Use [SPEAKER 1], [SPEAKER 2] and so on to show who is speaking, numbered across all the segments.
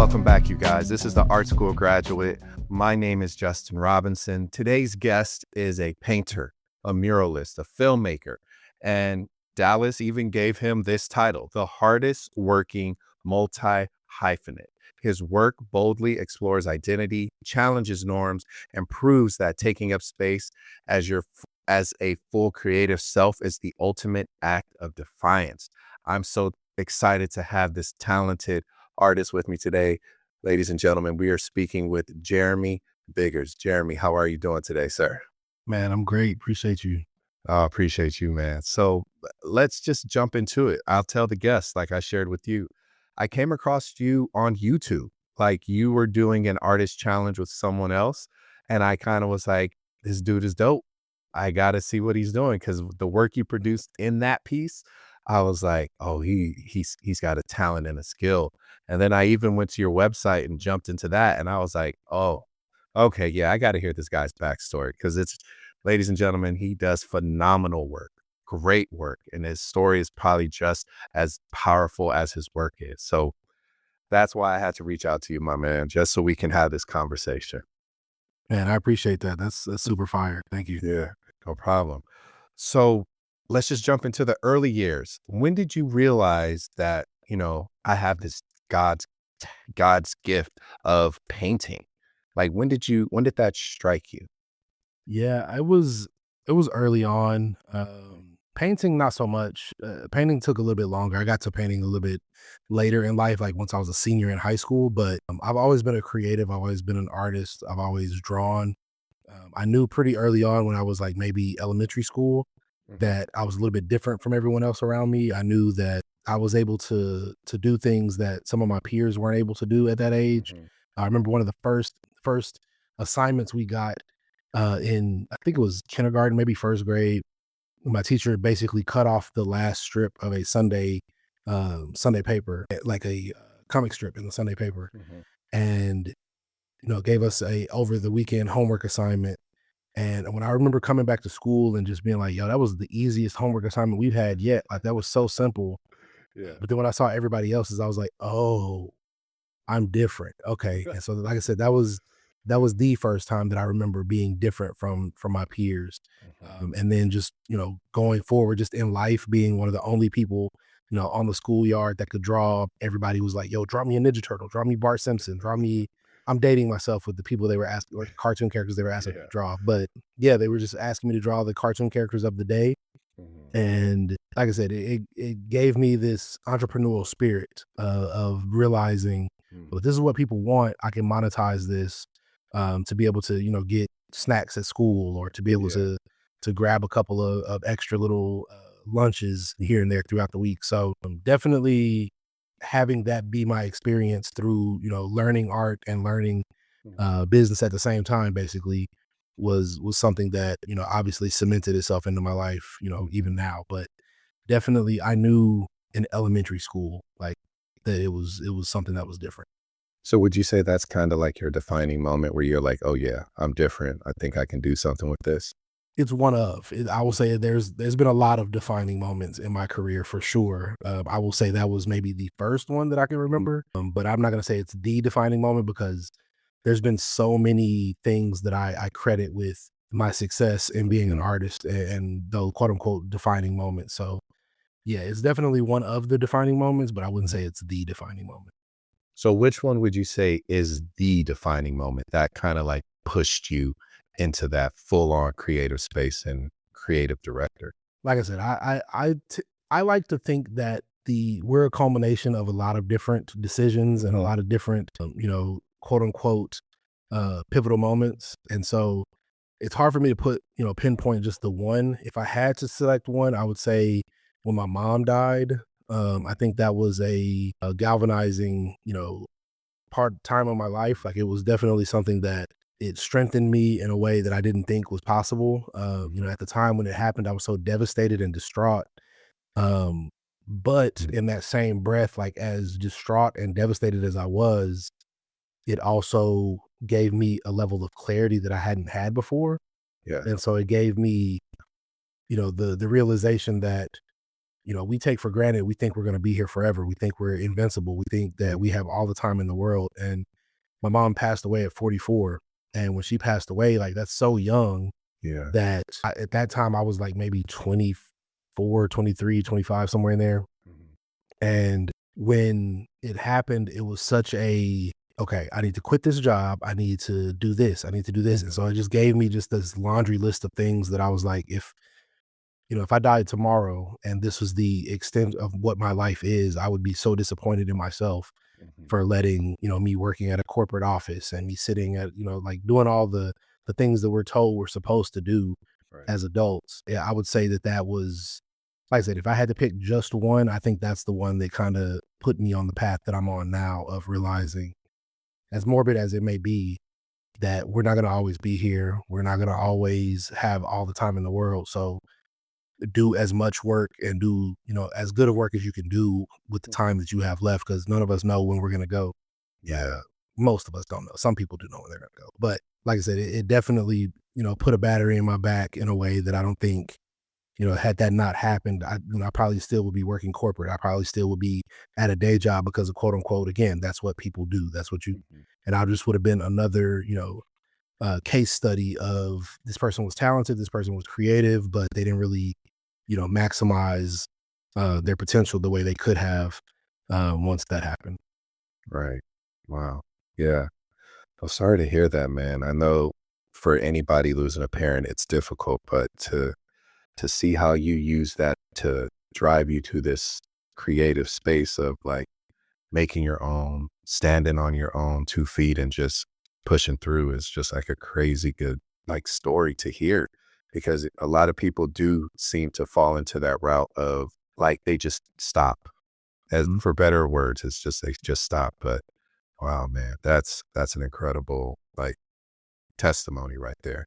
[SPEAKER 1] Welcome back, you guys. This is the Art School Graduate. My name is Justin Robinson. Today's guest is a painter, a muralist, a filmmaker, and Dallas even gave him this title, the hardest working multi-hyphenate. His work boldly explores identity, challenges norms, and proves that taking up space as a full creative self is the ultimate act of defiance. I'm so excited to have this talented artist with me today. Ladies and gentlemen, we are speaking with Jeremy Biggers. Jeremy, how are you doing today, sir?
[SPEAKER 2] Man, I'm great. Appreciate you.
[SPEAKER 1] I appreciate you, man. So let's just jump into it. I'll tell the guests, like I shared with you, I came across you on YouTube. Like you were doing an artist challenge with someone else. And I kind of was like, this dude is dope. I got to see what he's doing, because the work you produced in that piece, I was like, oh, he's got a talent and a skill. And then I even went to your website and jumped into that. And I was like, oh, okay, yeah, I got to hear this guy's backstory, because it's, ladies and gentlemen, he does phenomenal work, great work. And his story is probably just as powerful as his work is. So that's why I had to reach out to you, my man, just so we can have this conversation.
[SPEAKER 2] Man, I appreciate that. That's super fire. Thank you.
[SPEAKER 1] Yeah, no problem. So let's just jump into the early years. When did you realize that, I have this God's gift of painting? Like, when did that strike you?
[SPEAKER 2] Yeah, it was early on. Painting, not so much. Painting took a little bit longer. I got to painting a little bit later in life, like once I was a senior in high school. But I've always been a creative. I've always been an artist. I've always drawn. I knew pretty early on when I was like maybe elementary school
[SPEAKER 1] Mhm,
[SPEAKER 2] that I was a little bit different from everyone else around me. I knew that I was able to do things that some of my peers weren't able to do at that age.
[SPEAKER 1] mhm.
[SPEAKER 2] I remember one of the first assignments we got in, I think it was kindergarten, maybe first grade. My teacher basically cut off the last strip of a Sunday paper, like a comic strip in the Sunday paper,
[SPEAKER 1] Mhm.
[SPEAKER 2] and gave us a over the weekend homework assignment. And when I remember coming back to school and just being like, yo, that was the easiest homework assignment we've had yet. Like that was so simple.
[SPEAKER 1] Yeah.
[SPEAKER 2] But then when I saw everybody else's, I was like, oh, I'm different. Okay. And so like I said, that was the first time that I remember being different from my peers.
[SPEAKER 1] Mhm.
[SPEAKER 2] And then just, going forward, just in life, being one of the only people, on the schoolyard that could draw. Everybody was like, yo, draw me a Ninja Turtle, draw me Bart Simpson, draw me. I'm dating myself with the people they were asking, or cartoon characters they were asking me to
[SPEAKER 1] Yeah.
[SPEAKER 2] draw. But yeah, they were just asking me to draw the cartoon characters of the day.
[SPEAKER 1] Mhm.
[SPEAKER 2] And like I said, it gave me this entrepreneurial spirit of realizing,
[SPEAKER 1] Mhm.
[SPEAKER 2] well, if this is what people want, I can monetize this, to be able to, get snacks at school, or to be able
[SPEAKER 1] Yeah.
[SPEAKER 2] to grab a couple of extra little lunches here and there throughout the week. So definitely having that be my experience through, learning art and learning
[SPEAKER 1] Mhm.
[SPEAKER 2] business at the same time, basically was something that, obviously cemented itself into my life, even
[SPEAKER 1] Mhm.
[SPEAKER 2] now. But definitely I knew in elementary school, like, that it was something that was different.
[SPEAKER 1] So would you say that's kind of like your defining moment where you're like, oh yeah, I'm different. I think I can do something with this.
[SPEAKER 2] It's one of it, I will say there's been a lot of defining moments in my career for sure. I will say that was maybe the first one that I can remember, but I'm not gonna say it's the defining moment, because there's been so many things that I credit with my success in being an
[SPEAKER 1] Mhm.
[SPEAKER 2] artist, and the quote unquote defining moment. So yeah, it's definitely one of the defining moments, but I wouldn't say it's the defining moment.
[SPEAKER 1] So which one would you say is the defining moment that kind of like pushed you into that full on creative space and creative director?
[SPEAKER 2] Like I said, I like to think that we're a culmination of a lot of different decisions and a
[SPEAKER 1] Mhm.
[SPEAKER 2] lot of different, quote unquote, pivotal moments. And so it's hard for me to put, pinpoint just the one. If I had to select one, I would say when my mom died. I think that was a galvanizing, time of my life. Like it was definitely something that it strengthened me in a way that I didn't think was possible. At the time when it happened, I was so devastated and distraught. Um, but in that same breath, like as distraught and devastated as I was, it also gave me a level of clarity that I hadn't had before.
[SPEAKER 1] Yeah.
[SPEAKER 2] And so it gave me, the realization that we take for granted. We think we're going to be here forever. We think we're invincible. We think that we have all the time in the world. And my mom passed away at 44. And when she passed away, like that's so young
[SPEAKER 1] Yeah.
[SPEAKER 2] that at that time I was like maybe 24, 23, 25, somewhere in there.
[SPEAKER 1] Mhm.
[SPEAKER 2] And when it happened, it was such a, okay, I need to quit this job. I need to do this. I need to do this. And so it just gave me just this laundry list of things that I was like, if I died tomorrow and this was the extent of what my life is, I would be so disappointed in myself
[SPEAKER 1] Mhm.
[SPEAKER 2] for letting, me working at a corporate office and me sitting at, like doing all the things that we're told we're supposed to do
[SPEAKER 1] Right.
[SPEAKER 2] as adults. Yeah, I would say that that was, like I said, if I had to pick just one, I think that's the one that kind of put me on the path that I'm on now of realizing, as morbid as it may be, that we're not going to always be here. We're not going to always have all the time in the world. So do as much work and do, as good of work as you can do with the time that you have left, because none of us know when we're going to go.
[SPEAKER 1] Yeah.
[SPEAKER 2] Most of us don't know. Some people do know when they're going to go. But like I said, it definitely, put a battery in my back in a way that I don't think, had that not happened, I probably still would be working corporate. I probably still would be at a day job because of quote unquote, again, that's what people do. That's what you,
[SPEAKER 1] Mhm.
[SPEAKER 2] and I just would have been another, case study of this person was talented, this person was creative, but they didn't really, maximize their potential the way they could have once that happened.
[SPEAKER 1] Right. Wow. Yeah. I'm sorry to hear that, man. I know for anybody losing a parent, it's difficult, but to see how you use that to drive you to this creative space of like making your own, standing on your own 2 feet and just pushing through is just like a crazy good like story to hear because a lot of people do seem to fall into that route of like they just stop. As
[SPEAKER 2] Mhm.
[SPEAKER 1] for better words, it's just they just stop. But wow, man, that's an incredible like testimony right there.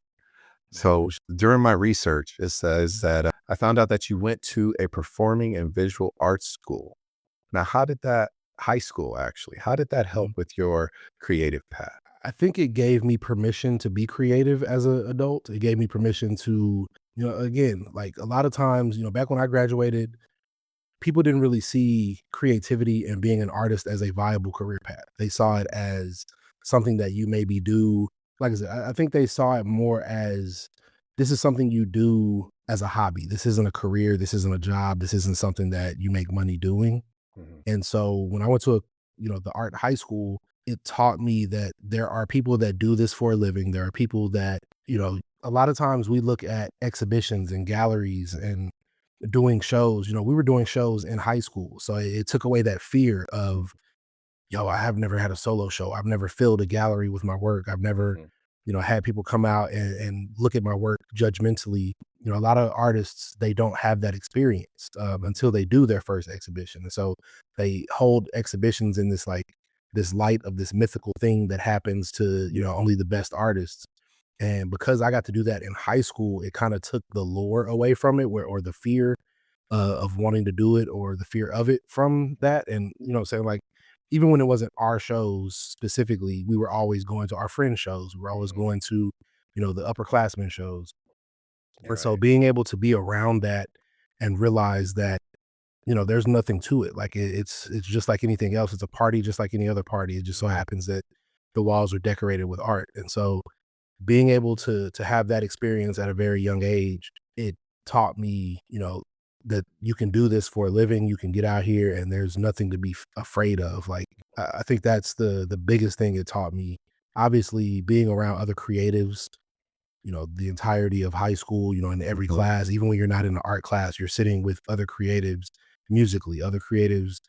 [SPEAKER 2] I
[SPEAKER 1] So
[SPEAKER 2] appreciate
[SPEAKER 1] during my research, it says
[SPEAKER 2] it.
[SPEAKER 1] that I found out that you went to a performing and visual arts school. Now, how did that high school actually? How did that help
[SPEAKER 2] Mhm.
[SPEAKER 1] with your creative path?
[SPEAKER 2] I think it gave me permission to be creative as an adult. It gave me permission to, again, like a lot of times, back when I graduated, people didn't really see creativity and being an artist as a viable career path. They saw it as something that you maybe do. Like I said, I think they saw it more as this is something you do as a hobby. This isn't a career. This isn't a job. This isn't something that you make money doing.
[SPEAKER 1] Mhm.
[SPEAKER 2] And so when I went to the art high school, it taught me that there are people that do this for a living. There are people that, a lot of times we look at exhibitions and galleries and doing shows. We were doing shows in high school. So it took away that fear of, yo, I have never had a solo show. I've never filled a gallery with my work. I've never,
[SPEAKER 1] Mhm.
[SPEAKER 2] had people come out and look at my work judgmentally. A lot of artists, they don't have that experience until they do their first exhibition. And so they hold exhibitions in this like this light of this mythical thing that happens to, only the best artists. And because I got to do that in high school, it kind of took the lure away from it, or the fear of wanting to do it, or the fear of it from that. And saying like, even when it wasn't our shows specifically, we were always going to our friends' shows. We were always
[SPEAKER 1] Mhm.
[SPEAKER 2] going to, the upperclassmen shows. And so
[SPEAKER 1] Right.
[SPEAKER 2] being able to be around that and realize that, there's nothing to it. Like it's just like anything else. It's a party just like any other party. It just so
[SPEAKER 1] Mhm.
[SPEAKER 2] happens that the walls are decorated with art. And so being able to have that experience at a very young age, it taught me, that you can do this for a living. You can get out here, and there's nothing to be afraid of. Like I think that's the biggest thing it taught me. Obviously, being around other creatives, the entirety of high school, in every
[SPEAKER 1] Mhm.
[SPEAKER 2] class, even when you're not in an art class, you're sitting with other creatives musically, other creatives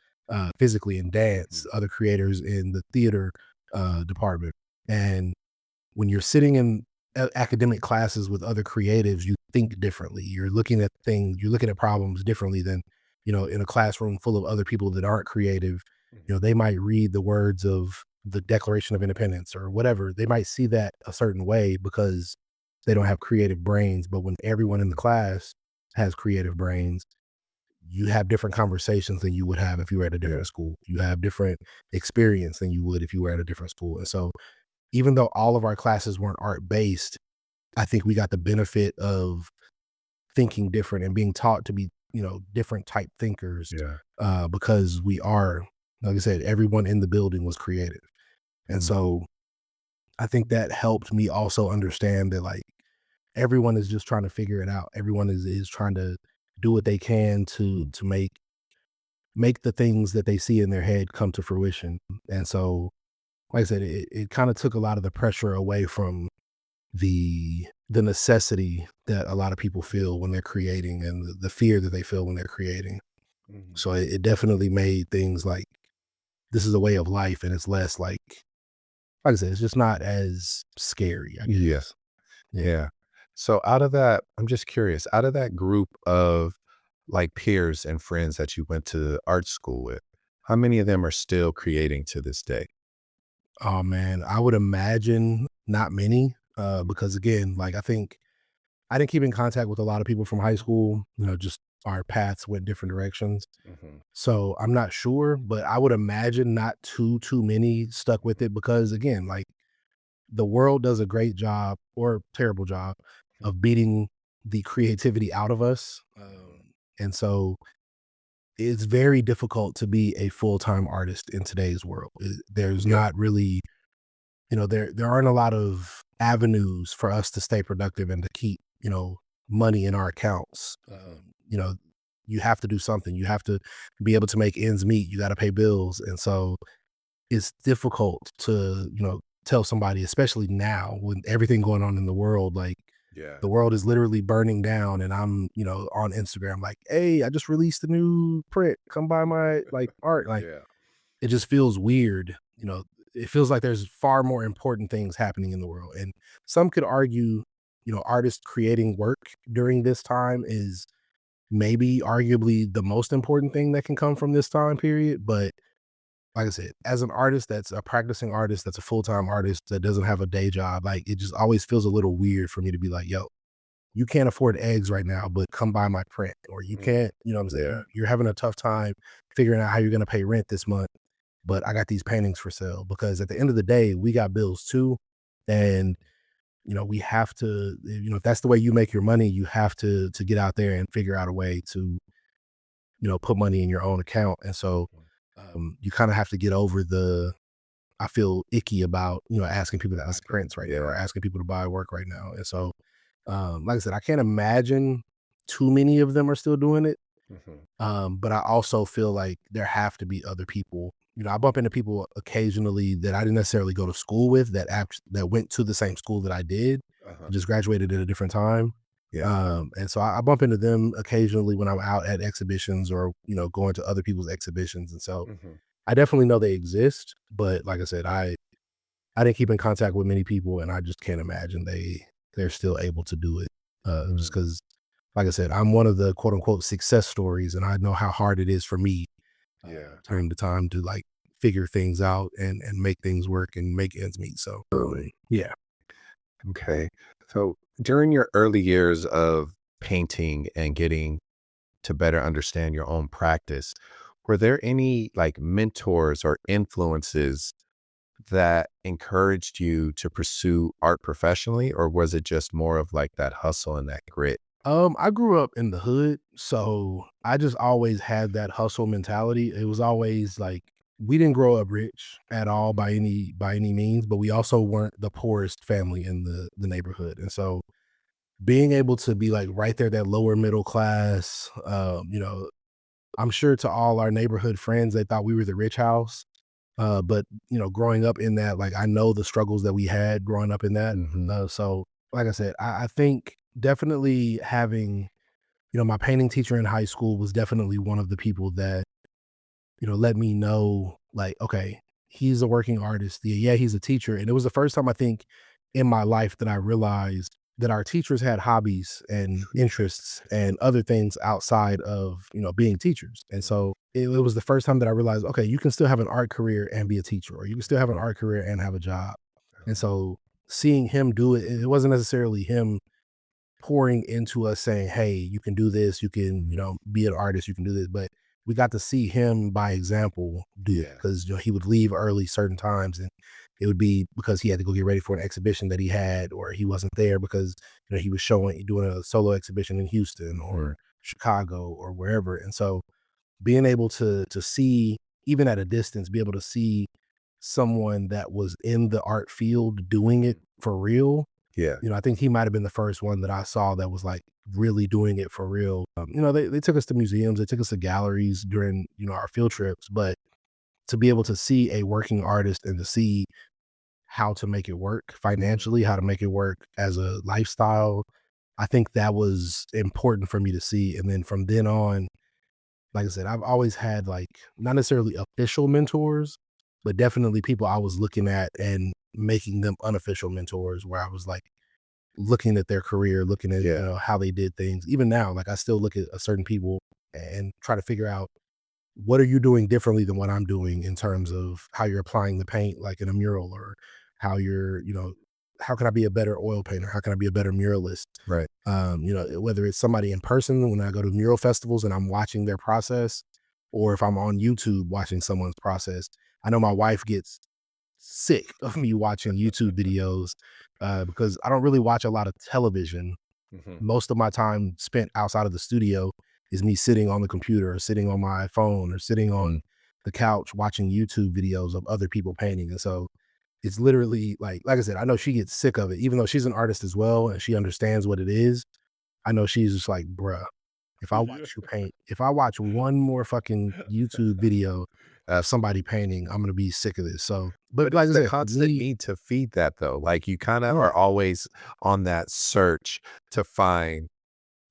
[SPEAKER 2] physically in dance,
[SPEAKER 1] Mhm.
[SPEAKER 2] other creators in the theater department, and when you're sitting in academic classes with other creatives, you think differently. You're looking at things, you're looking at problems differently than, in a classroom full of other people that aren't creative.
[SPEAKER 1] Mhm.
[SPEAKER 2] They might read the words of the Declaration of Independence or whatever. They might see that a certain way because they don't have creative brains. But when everyone in the class has creative brains, you have different conversations than you would have if you were at a
[SPEAKER 1] Yeah.
[SPEAKER 2] different school. You have different experience than you would if you were at a different school. And so even though all of our classes weren't art based, I think we got the benefit of thinking different and being taught to be, different type thinkers,
[SPEAKER 1] Yeah.
[SPEAKER 2] because we are, like I said, everyone in the building was creative. And
[SPEAKER 1] Mm.
[SPEAKER 2] so I think that helped me also understand that like everyone is just trying to figure it out. Everyone is trying to do what they can to make the things that they see in their head come to fruition. And so, like I said, it kind of took a lot of the pressure away from the necessity that a lot of people feel when they're creating and the fear that they feel when they're creating.
[SPEAKER 1] Mhm.
[SPEAKER 2] So it definitely made things like this is a way of life and it's less like I said, it's just not as scary, I
[SPEAKER 1] Yeah.
[SPEAKER 2] guess. Yeah.
[SPEAKER 1] Yeah. So out of that, I'm just curious, out of that group of like peers and friends that you went to art school with, how many of them are still creating to this day?
[SPEAKER 2] Oh man, I would imagine not many, because again, like I think I didn't keep in contact with a lot of people from high school. Just our paths went different directions.
[SPEAKER 1] Mhm.
[SPEAKER 2] So I'm not sure, but I would imagine not too many stuck with it because again, like the world does a great job or terrible job of beating the creativity out of us. And so it's very difficult to be a full-time artist in today's world. There's
[SPEAKER 1] Yeah.
[SPEAKER 2] not really, there aren't a lot of avenues for us to stay productive and to keep, money in our accounts. You have to do something. You have to be able to make ends meet. You got to pay bills. And so it's difficult to, tell somebody, especially now with everything going on in the world, like
[SPEAKER 1] Yeah.
[SPEAKER 2] the world is literally burning down and I'm, on Instagram like, "Hey, I just released a new print. Come buy my like art." Like
[SPEAKER 1] Yeah.
[SPEAKER 2] it just feels weird, it feels like there's far more important things happening in the world. And some could argue, artists creating work during this time is maybe arguably the most important thing that can come from this time period. But like I said, as an artist that's a practicing artist, that's a full-time artist that doesn't have a day job, like it just always feels a little weird for me to be like, yo, you can't afford eggs right now, but come buy my print. Or you
[SPEAKER 1] Mm.
[SPEAKER 2] can't, what I'm saying?
[SPEAKER 1] Yeah.
[SPEAKER 2] You're having a tough time figuring out how you're gonna pay rent this month, but I got these paintings for sale. Because at the end of the day, we got bills too. And we have to, if that's the way you make your money, you have to get out there and figure out a way to, put money in your own account. And so you kind of have to get over I feel icky about, asking people to ask prints right now or
[SPEAKER 1] Yeah.
[SPEAKER 2] asking people to buy work right now. And so, like I said, I can't imagine too many of them are still doing it.
[SPEAKER 1] Mhm.
[SPEAKER 2] But I also feel like there have to be other people. I bump into people occasionally that I didn't necessarily go to school with that went to the same school that I did,
[SPEAKER 1] Uh-huh.
[SPEAKER 2] just graduated at a different time.
[SPEAKER 1] Yeah.
[SPEAKER 2] And so I bump into them occasionally when I'm out at exhibitions or, going to other people's exhibitions. And so
[SPEAKER 1] Mhm.
[SPEAKER 2] I definitely know they exist, but like I said, I didn't keep in contact with many people and I just can't imagine they're still able to do it. Just
[SPEAKER 1] Mm.
[SPEAKER 2] because like I said, I'm one of the quote unquote success stories, and I know how hard it is for me
[SPEAKER 1] Yeah.
[SPEAKER 2] time to time to like figure things out and make things work and make ends meet. So yeah.
[SPEAKER 1] Okay. So during your early years of painting and getting to better understand your own practice, were there any like mentors or influences that encouraged you to pursue art professionally, or was it just more of like that hustle and that grit?
[SPEAKER 2] I grew up in the hood, so I just always had that hustle mentality. It was always like we didn't grow up rich at all by any means, but we also weren't the poorest family in the neighborhood. And so being able to be like right there, that lower middle class, I'm sure to all our neighborhood friends, they thought we were the rich house. But growing up in that, like I know the struggles that we had growing up in that.
[SPEAKER 1] Hmm.
[SPEAKER 2] So like I said, I think definitely having, my painting teacher in high school was definitely one of the people that, let me know like, okay, he's a working artist. Yeah, he's a teacher. And it was the first time I think in my life that I realized that our teachers had hobbies and interests and other things outside of, being teachers. And so it was the first time that I realized, okay, you can still have an art career and be a teacher, or you can still have an art career and have a job. And so seeing him do it, it wasn't necessarily him pouring into us saying, "Hey, you can do this. You can, be an artist. You can do this." But we got to see him by example do it
[SPEAKER 1] Yeah.
[SPEAKER 2] because he would leave early certain times, and it would be because he had to go get ready for an exhibition that he had, or he wasn't there because he was doing a solo exhibition in Houston,
[SPEAKER 1] Hmm.
[SPEAKER 2] or Chicago or wherever. And so being able to see, even at a distance, be able to see someone that was in the art field doing it for real.
[SPEAKER 1] Yeah.
[SPEAKER 2] I think he might have been the first one that I saw that was like really doing it for real. They took us to museums, they took us to galleries during, our field trips, but to be able to see a working artist and to see how to make it work financially, how to make it work as a lifestyle, I think that was important for me to see. And then from then on, like I said, I've always had like not necessarily official mentors, but definitely people I was looking at and making them unofficial mentors where I was like looking at their career, looking at,
[SPEAKER 1] Yeah.
[SPEAKER 2] how they did things. Even now, like I still look at certain people and try to figure out what are you doing differently than what I'm doing in terms of how you're applying the paint, like in a mural, or how you're, how can I be a better oil painter? How can I be a better muralist?
[SPEAKER 1] Right.
[SPEAKER 2] Whether it's somebody in person when I go to mural festivals and I'm watching their process, or if I'm on YouTube watching someone's process. I know my wife gets sick of me watching YouTube videos because I don't really watch a lot of television.
[SPEAKER 1] Mhm.
[SPEAKER 2] Most of my time spent outside of the studio is me sitting on the computer or sitting on my phone or sitting
[SPEAKER 1] Mm.
[SPEAKER 2] on the couch watching YouTube videos of other people painting. And so it's literally like I said, I know she gets sick of it, even though she's an artist as well and she understands what it is. I know she's just like, bruh, if I
[SPEAKER 1] Yeah.
[SPEAKER 2] watch you paint, if I watch one more fucking YouTube video of somebody painting, I'm gonna be sick of this. So, but
[SPEAKER 1] But
[SPEAKER 2] like
[SPEAKER 1] it's
[SPEAKER 2] I
[SPEAKER 1] the
[SPEAKER 2] said, for
[SPEAKER 1] constant
[SPEAKER 2] me,
[SPEAKER 1] need to feed that though. Like you kind of
[SPEAKER 2] yeah,
[SPEAKER 1] are always on that search to find,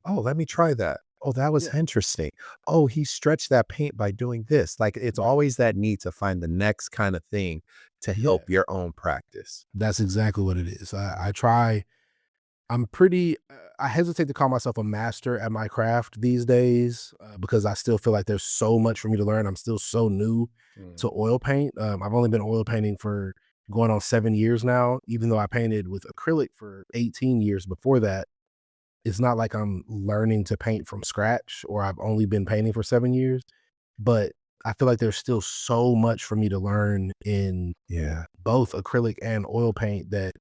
[SPEAKER 1] oh, let me try that. Oh, that was
[SPEAKER 2] yeah,
[SPEAKER 1] interesting. Oh, he stretched that paint by doing this. Like it's
[SPEAKER 2] right,
[SPEAKER 1] always that need to find the next kind of thing to
[SPEAKER 2] yeah.
[SPEAKER 1] help your own practice.
[SPEAKER 2] That's exactly what it is. I try. I'm pretty. I hesitate to call myself a master at my craft these days because I still feel like there's so much for me to learn. I'm still so new
[SPEAKER 1] Mm.
[SPEAKER 2] to oil paint. I've only been oil painting for going on 7 years now. Even though I painted with acrylic for 18 years before that, it's not like I'm learning to paint from scratch or I've only been painting for 7 years. But I feel like there's still so much for me to learn in
[SPEAKER 1] Yeah.
[SPEAKER 2] both acrylic and oil paint that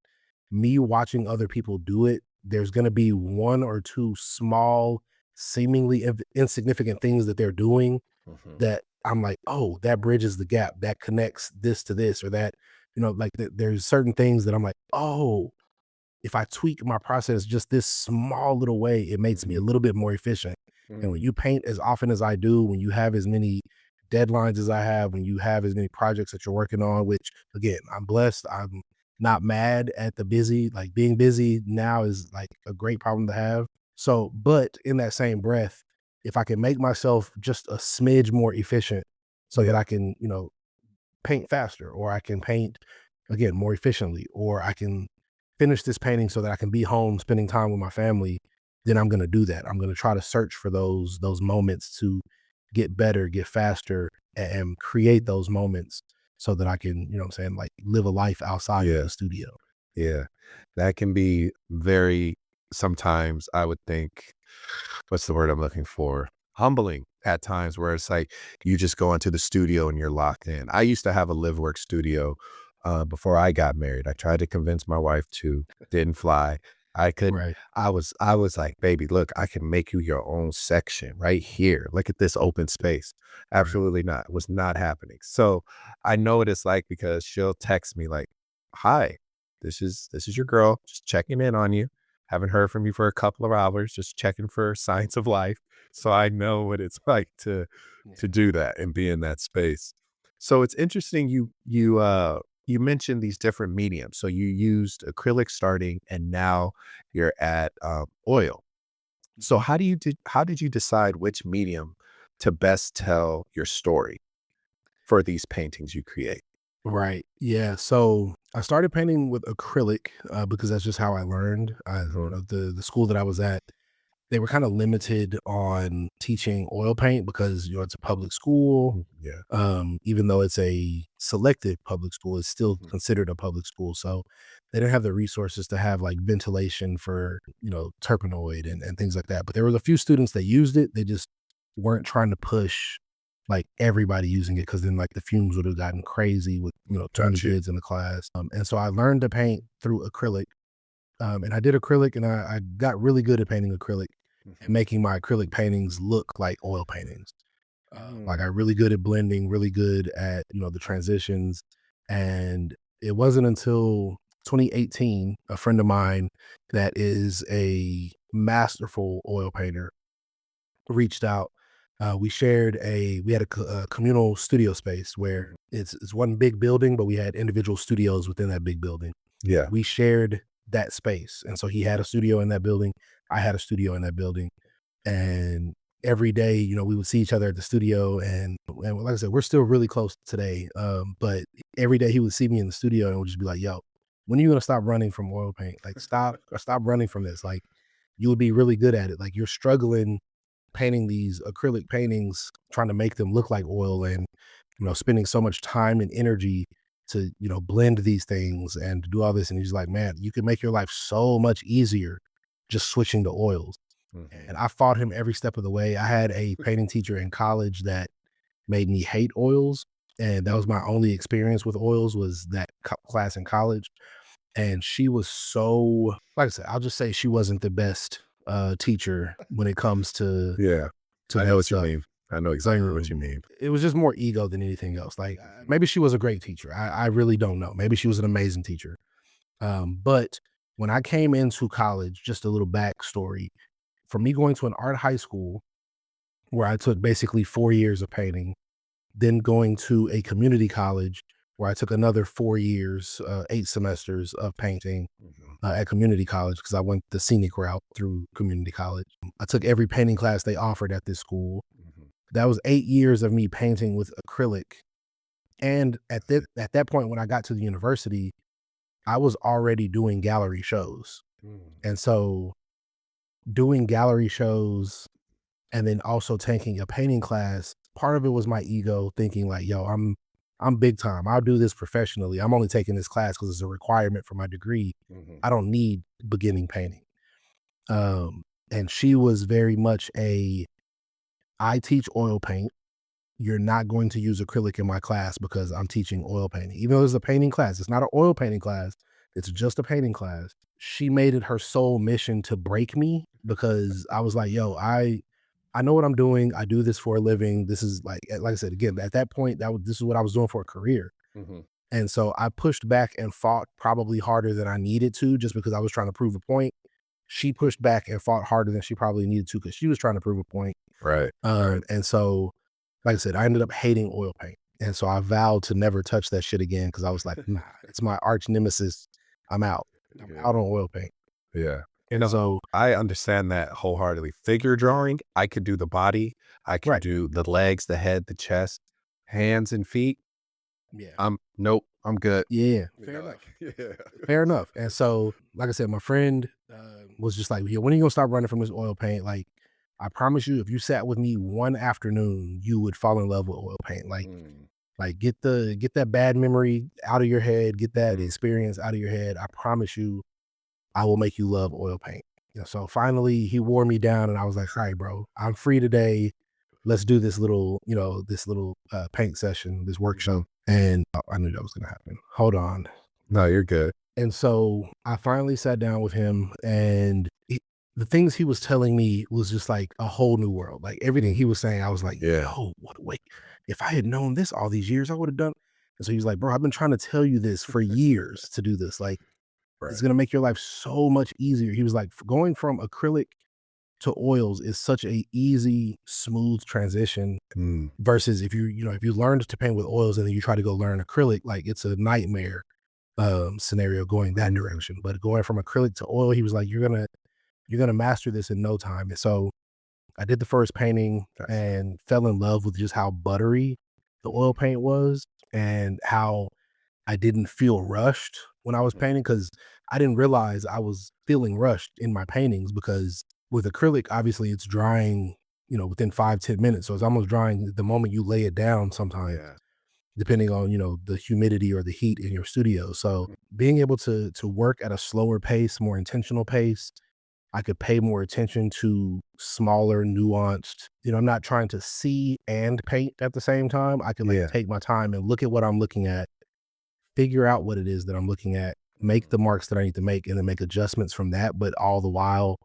[SPEAKER 2] me watching other people do it, there's gonna be one or two small, seemingly insignificant things that they're doing
[SPEAKER 1] Mhm.
[SPEAKER 2] that I'm like, "Oh, that bridges the gap. That connects this to this," or that, like there's certain things that I'm like, "Oh, if I tweak my process just this small little way, it makes me a
[SPEAKER 1] Mhm.
[SPEAKER 2] little bit more efficient." And when
[SPEAKER 1] Mm.
[SPEAKER 2] you paint as often as I do, when you have as many deadlines as I have, when you have as many projects that you're working on, which again, I'm blessed. I'm not mad at the busy. Like being busy now is like a great problem to have. So, but in that same breath, if I can make myself just a smidge more efficient so that
[SPEAKER 1] Yeah.
[SPEAKER 2] I can, paint faster, or I can paint again more efficiently, or I can finish this painting so that I can be home spending time with my family, then I'm going to do that. I'm going to try to search for those moments to get better, get faster, and create those moments so that I can, what I'm saying, like live a life outside of
[SPEAKER 1] Yeah.
[SPEAKER 2] the studio.
[SPEAKER 1] Yeah. That can be very sometimes I would think, what's the word I'm looking for? Humbling at times where it's like you just go into the studio and you're locked in. I used to have a live work studio before I got married. I tried to convince my wife to, didn't fly. I couldn't.
[SPEAKER 2] Right.
[SPEAKER 1] I was like, baby, look, I can make you your own section right here. Look at this open space.
[SPEAKER 2] Right.
[SPEAKER 1] Absolutely not. It was not happening. So I know what it's like because she'll text me like, hi, this is your girl, just checking in on you. Haven't heard from you for a couple of hours, just checking for signs of life. So I know what it's like to
[SPEAKER 2] Yeah.
[SPEAKER 1] do that and be in that space. So it's interesting you mentioned these different mediums. So you used acrylic starting and now you're at oil. So how did you decide which medium to best tell your story for these paintings you create?
[SPEAKER 2] Right. Yeah. So I started painting with acrylic because that's just how I learned.
[SPEAKER 1] Mhm.
[SPEAKER 2] The school that I was at, they were kind of limited on teaching oil paint because it's a public school.
[SPEAKER 1] Yeah.
[SPEAKER 2] Even though it's a selective public school, it's still
[SPEAKER 1] Mhm.
[SPEAKER 2] considered a public school. So they didn't have the resources to have like ventilation for terpenoid and things like that. But there was a few students that used it. They just weren't trying to push like everybody using it because then like the fumes would have gotten crazy with too many
[SPEAKER 1] Got you.
[SPEAKER 2] kids in the class. And so I learned to paint through acrylic, and I did acrylic, and I got really good at painting acrylic. and
[SPEAKER 1] Mhm.
[SPEAKER 2] making my acrylic paintings look like oil paintings. Like
[SPEAKER 1] Mm.
[SPEAKER 2] I'm really good at blending, really good at, the transitions. And it wasn't until 2018, a friend of mine that is a masterful oil painter reached out. We had a communal studio space where
[SPEAKER 1] Mhm.
[SPEAKER 2] it's one big building, but we had individual studios within that big building.
[SPEAKER 1] Yeah.
[SPEAKER 2] We shared that space. And so he had a studio in that building. I had a studio in that building. And every day, we would see each other at the studio, and like I said, we're still really close today. But every day he would see me in the studio and would just be like, "Yo, when are you gonna stop running from oil paint? Like, stop running from this. Like, you would be really good at it. Like, you're struggling painting these acrylic paintings, trying to make them look like oil, and spending so much time and energy to blend these things and do all this." And he's like, "Man, you can make your life so much easier just switching to oils."
[SPEAKER 1] Mhm.
[SPEAKER 2] And I fought him every step of the way. I had a painting teacher in college that made me hate oils, and that was my only experience with oils, was that class in college. And she was so, like I said, I'll just say she wasn't the best teacher when it comes to
[SPEAKER 1] Yeah. I know
[SPEAKER 2] that
[SPEAKER 1] what you
[SPEAKER 2] stuff.
[SPEAKER 1] mean. I know exactly what you mean.
[SPEAKER 2] It was just more ego than anything else. Like,
[SPEAKER 1] Mhm.
[SPEAKER 2] maybe she was a great teacher. I really don't know. Maybe she was an amazing teacher. But when I came into college, just a little backstory, for me going to an art high school where I took basically 4 years of painting, then going to a community college where I took another 4 years, 8 semesters of painting
[SPEAKER 1] Mhm.
[SPEAKER 2] at community college, because I went the scenic route through community college. I took every painting class they offered at this school.
[SPEAKER 1] Mhm.
[SPEAKER 2] That was 8 years of me painting with acrylic. And at that point, when I got to the university, I was already doing gallery shows.
[SPEAKER 1] Mm.
[SPEAKER 2] And so doing gallery shows and then also taking a painting class, part of it was my ego thinking like, "Yo, I'm big time. I'll do this professionally. I'm only taking this class because it's a requirement for my degree.
[SPEAKER 1] Mhm.
[SPEAKER 2] I don't need beginning painting." Um, and she was very much I teach oil paint. You're not going to use acrylic in my class because I'm teaching oil painting. Even though it's a painting class, it's not an oil painting class. It's just a painting class. She made it her sole mission to break me, because I was like, "Yo, I know what I'm doing. I do this for a living. This is like I said, again, at that point, this is what I was doing for a career."
[SPEAKER 1] Mhm.
[SPEAKER 2] And so I pushed back and fought probably harder than I needed to, just because I was trying to prove a point. She pushed back and fought harder than she probably needed to, because she was trying to prove a point.
[SPEAKER 1] Right. Right.
[SPEAKER 2] And so, like I said, I ended up hating oil paint. And so I vowed to never touch that shit again, because I was like, "Nah, it's my arch nemesis. I'm out. I'm out
[SPEAKER 1] Yeah.
[SPEAKER 2] on oil paint."
[SPEAKER 1] Yeah.
[SPEAKER 2] And so,
[SPEAKER 1] I understand that wholeheartedly. Figure drawing, I could do the body, I can
[SPEAKER 2] right.
[SPEAKER 1] do the legs, the head, the chest, hands and feet.
[SPEAKER 2] Yeah.
[SPEAKER 1] Nope, I'm good.
[SPEAKER 2] Yeah.
[SPEAKER 1] You
[SPEAKER 2] Fair
[SPEAKER 1] know,
[SPEAKER 2] enough.
[SPEAKER 1] like, yeah.
[SPEAKER 2] Fair enough. And so, like I said, my friend was just like, "Yo, when are you gonna stop running from this oil paint? Like, I promise you, if you sat with me one afternoon, you would fall in love with oil paint.
[SPEAKER 1] Mm,
[SPEAKER 2] Like get that bad memory out of your head, get that
[SPEAKER 1] mhm.
[SPEAKER 2] experience out of your head. I promise you, I will make you love oil paint." So finally, he wore me down, and I was like, "All right, bro, I'm free today. Let's do this little paint session, this
[SPEAKER 1] Mhm.
[SPEAKER 2] workshop." And I knew that was gonna happen. Hold on.
[SPEAKER 1] No, you're good.
[SPEAKER 2] And so I finally sat down with him, and the things he was telling me was just like a whole new world. Like everything he was saying, I was like,
[SPEAKER 1] Yeah.
[SPEAKER 2] "Yo, what? Wait, if I had known this all these years, I would have done." And so he was like, "Bro, I've been trying to tell you this for years to do this. Like, it's
[SPEAKER 1] Right.
[SPEAKER 2] gonna make your life so much easier." He was like, Going from acrylic to oils is such a easy, smooth transition,
[SPEAKER 1] Mm,
[SPEAKER 2] versus if you learned to paint with oils and then you try to go learn acrylic, like it's a nightmare scenario going that
[SPEAKER 1] mhm.
[SPEAKER 2] direction. But going from acrylic to oil, he was like, "You're gonna master this in no time." And so I did the first painting
[SPEAKER 1] That's
[SPEAKER 2] and fell in love with just how buttery the oil paint was, and how I didn't feel rushed when I was
[SPEAKER 1] mhm.
[SPEAKER 2] painting, because I didn't realize I was feeling rushed in my paintings, because with acrylic, obviously it's drying, within 5-10 minutes. So it's almost drying the moment you lay it down sometimes,
[SPEAKER 1] Yeah.
[SPEAKER 2] depending on, the humidity or the heat in your studio. So
[SPEAKER 1] Mm,
[SPEAKER 2] being able to work at a slower pace, more intentional pace, I could pay more attention to smaller, nuanced, I'm not trying to see and paint at the same time. I can
[SPEAKER 1] yeah.
[SPEAKER 2] take my time and look at what I'm looking at, figure out what it is that I'm looking at, make
[SPEAKER 1] Mhm.
[SPEAKER 2] the marks that I need to make, and then make adjustments from that. But all the while,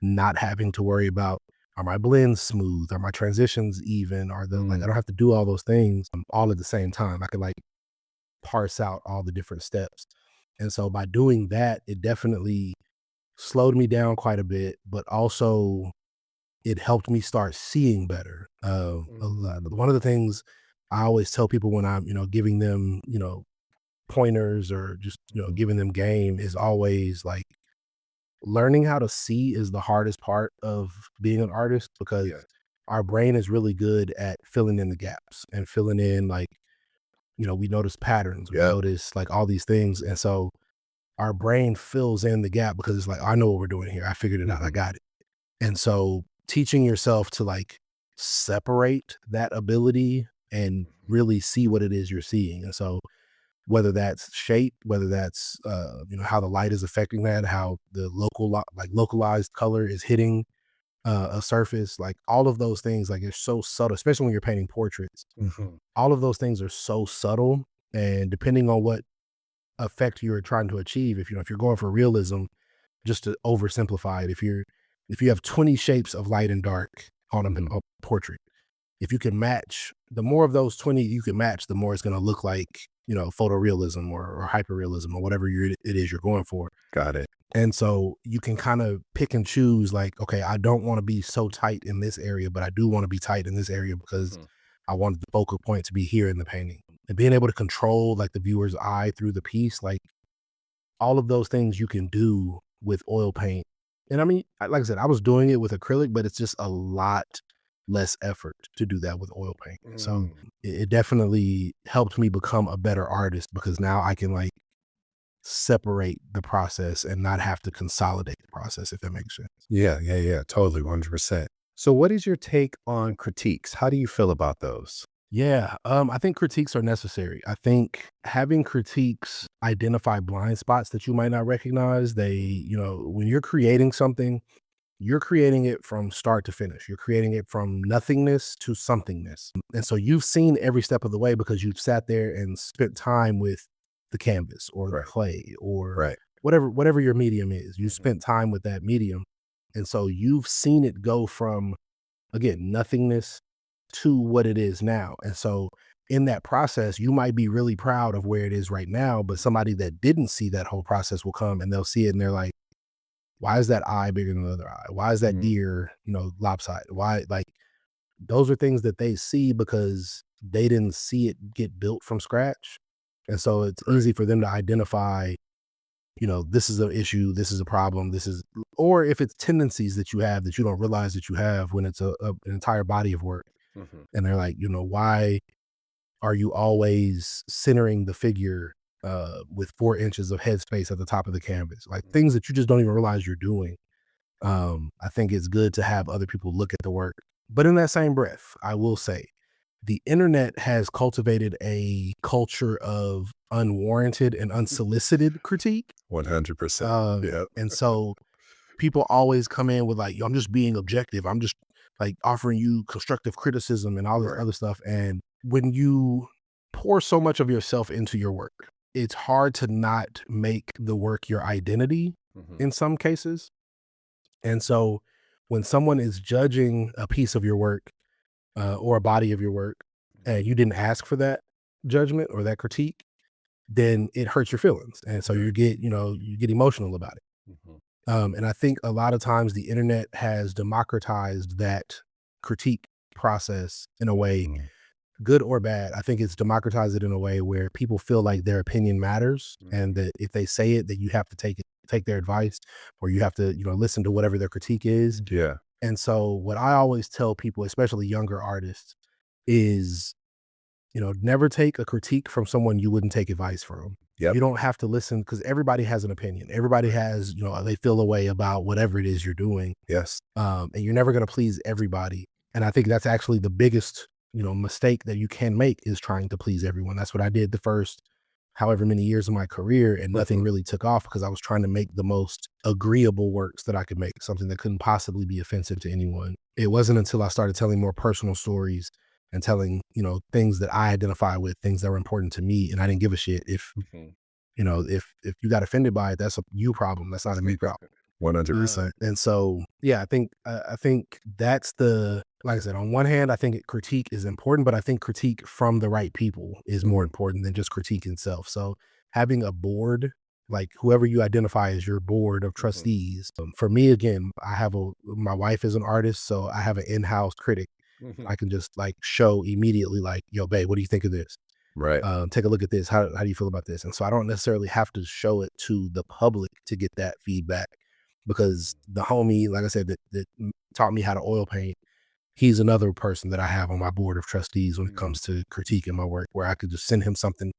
[SPEAKER 2] not having to worry about, are my blends smooth? Are my transitions even? Are the like I
[SPEAKER 1] Mm,
[SPEAKER 2] don't have to do all those things all at the same time. I could like parse out all the different steps. And so by doing that, it definitely slowed me down quite a bit, but also it helped me start seeing better.
[SPEAKER 1] mm,
[SPEAKER 2] One of the things I always tell people when I'm, giving them, pointers or just,
[SPEAKER 1] mhm.
[SPEAKER 2] giving them game is always like learning how to see is the hardest part of being an artist because
[SPEAKER 1] Yeah.
[SPEAKER 2] our brain is really good at filling in the gaps and filling in like, we notice patterns, we
[SPEAKER 1] Yep.
[SPEAKER 2] notice like all these things. And so our brain fills in the gap because it's like, I know what we're doing here. I figured it out. I
[SPEAKER 1] Mhm.
[SPEAKER 2] got it. And so teaching yourself to like separate that ability and really see what it is you're seeing. And so whether that's shape, whether that's how the light is affecting that, how the like localized color is hitting a surface, like all of those things, like it's so subtle, especially when you're painting portraits.
[SPEAKER 1] Mhm.
[SPEAKER 2] All of those things are so subtle, and depending on what effect you're trying to achieve, if you're going for realism, just to oversimplify it, if you have 20 shapes of light and dark on
[SPEAKER 1] Mhm.
[SPEAKER 2] a portrait, if you can match the more of those 20 you can match, the more it's going to look like, photorealism or hyperrealism or whatever it is you're going for.
[SPEAKER 1] Got it.
[SPEAKER 2] And so you can kind of pick and choose like, okay, I don't want to be so tight in this area, but I do want to be tight in this area because
[SPEAKER 1] Mhm.
[SPEAKER 2] I wanted the focal point to be here in the painting. And being able to control like the viewer's eye through the piece, like all of those things you can do with oil paint. And I mean, like I said, I was doing it with acrylic, but it's just a lot less effort to do that with oil paint. So
[SPEAKER 1] Mm.
[SPEAKER 2] it definitely helped me become a better artist because now I can like separate the process and not have to consolidate the process, if that makes sense.
[SPEAKER 1] Yeah, yeah, yeah, totally, 100%. So what is your take on critiques? How do you feel about those?
[SPEAKER 2] Yeah, I think critiques are necessary. I think having critiques identify blind spots that you might not recognize. When you're creating something, you're creating it from start to finish. You're creating it from nothingness to somethingness. And so you've seen every step of the way because you've sat there and spent time with the canvas or the
[SPEAKER 1] Right,
[SPEAKER 2] clay or
[SPEAKER 1] right.
[SPEAKER 2] whatever your medium is. You
[SPEAKER 1] Mhm.
[SPEAKER 2] spent time with that medium. And so you've seen it go from, again, nothingness to what it is now. And so in that process, you might be really proud of where it is right now, but somebody that didn't see that whole process will come and they'll see it and they're like, why is that eye bigger than the other eye? Why is that
[SPEAKER 1] Mm,
[SPEAKER 2] deer, lopsided? Why, like, those are things that they see because they didn't see it get built from scratch. And so it's
[SPEAKER 1] right.
[SPEAKER 2] easy for them to identify, this is an issue, this is a problem, or if it's tendencies that you have that you don't realize that you have when it's an entire body of work.
[SPEAKER 1] Mhm.
[SPEAKER 2] And they're like, why are you always centering the figure with 4 inches of headspace at the top of the canvas? Like
[SPEAKER 1] Mm.
[SPEAKER 2] things that you just don't even realize you're doing. I think it's good to have other people look at the work. But in that same breath, I will say the internet has cultivated a culture of unwarranted and unsolicited critique.
[SPEAKER 1] 100%. Yep.
[SPEAKER 2] And so people always come in with like, yo, I'm just being objective. I'm just like offering you constructive criticism and all this
[SPEAKER 1] Right.
[SPEAKER 2] other stuff. And when you pour so much of yourself into your work, it's hard to not make the work your identity
[SPEAKER 1] Mhm.
[SPEAKER 2] in some cases. And so when someone is judging a piece of your work or a body of your work, and you didn't ask for that judgment or that critique, then it hurts your feelings. And so
[SPEAKER 1] Right.
[SPEAKER 2] you get emotional about it.
[SPEAKER 1] Mhm.
[SPEAKER 2] And I think a lot of times the internet has democratized that critique process in a way,
[SPEAKER 1] Mhm.
[SPEAKER 2] good or bad. I think it's democratized it in a way where people feel like their opinion matters and
[SPEAKER 1] Mhm.
[SPEAKER 2] that if they say it, that you have to take their advice or you have to, listen to whatever their critique is.
[SPEAKER 1] Yeah.
[SPEAKER 2] And so what I always tell people, especially younger artists, is never take a critique from someone you wouldn't take advice from.
[SPEAKER 1] Yep.
[SPEAKER 2] You don't have to listen because everybody has an opinion. Everybody
[SPEAKER 1] Right.
[SPEAKER 2] has, they feel a way about whatever it is you're doing.
[SPEAKER 1] Yes.
[SPEAKER 2] And you're never going to please everybody. And I think that's actually the biggest, mistake that you can make is trying to please everyone. That's what I did the first however many years of my career, and nothing
[SPEAKER 1] Mhm.
[SPEAKER 2] really took off because I was trying to make the most agreeable works that I could make, something that couldn't possibly be offensive to anyone. It wasn't until I started telling more personal stories and telling, things that I identify with, things that were important to me, and I didn't give a shit if,
[SPEAKER 1] Mhm.
[SPEAKER 2] if you got offended by it, that's a you problem. That's not a me problem.
[SPEAKER 1] 100%.
[SPEAKER 2] And so, yeah, I think that's the like I said, on one hand, I think critique is important, but I think critique from the right people is more
[SPEAKER 1] Mhm,
[SPEAKER 2] important than just critique itself. So having a board, like whoever you identify as your board of
[SPEAKER 1] mhm,
[SPEAKER 2] trustees, for me, again, my wife is an artist, so I have an in-house critic.
[SPEAKER 1] mhm.
[SPEAKER 2] I can just like show immediately, like, yo, babe, what do you think of this?
[SPEAKER 1] Right.
[SPEAKER 2] Take a look at this. How do you feel about this? And so I don't necessarily have to show it to the public to get that feedback because the homie, like I said, that taught me how to oil paint, he's another person that I have on my board of trustees when it
[SPEAKER 1] Mhm.
[SPEAKER 2] comes to critiquing my work, where I could just send him something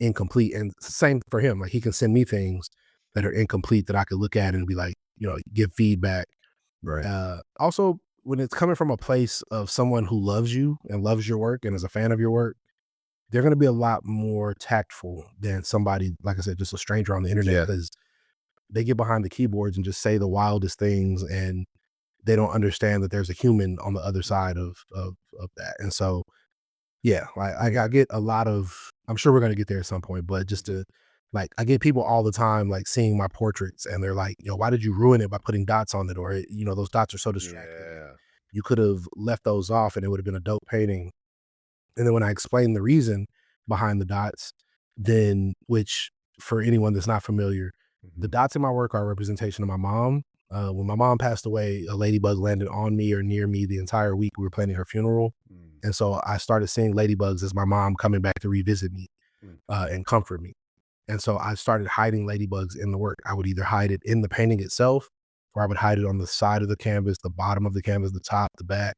[SPEAKER 2] incomplete. And same for him. Like he can send me things that are incomplete that I could look at and be like, give feedback.
[SPEAKER 1] Right.
[SPEAKER 2] Also, when it's coming from a place of someone who loves you and loves your work and is a fan of your work, they're going to be a lot more tactful than somebody, like I said, just a stranger on the internet,
[SPEAKER 1] Yeah.
[SPEAKER 2] because they get behind the keyboards and just say the wildest things, and they don't understand that there's a human on the other side of that. And so, yeah, I get a lot of. I'm sure we're going to get there at some point, but just to like, I get people all the time like seeing my portraits, and they're like, why did you ruin it by putting dots on it? Or those dots are so distracting, and
[SPEAKER 1] Yeah.
[SPEAKER 2] you could have left those off, and it would have been a dope painting. And then when I explain the reason behind the dots, then which for anyone that's not familiar, the
[SPEAKER 1] Mhm.
[SPEAKER 2] dots in my work are a representation of my mom. When my mom passed away, a ladybug landed on me or near me the entire week we were planning her funeral.
[SPEAKER 1] Mm,
[SPEAKER 2] And so I started seeing ladybugs as my mom coming back to revisit me
[SPEAKER 1] mm,
[SPEAKER 2] and comfort me. And so I started hiding ladybugs in the work. I would either hide it in the painting itself, or I would hide it on the side of the canvas, the bottom of the canvas, the top, the back,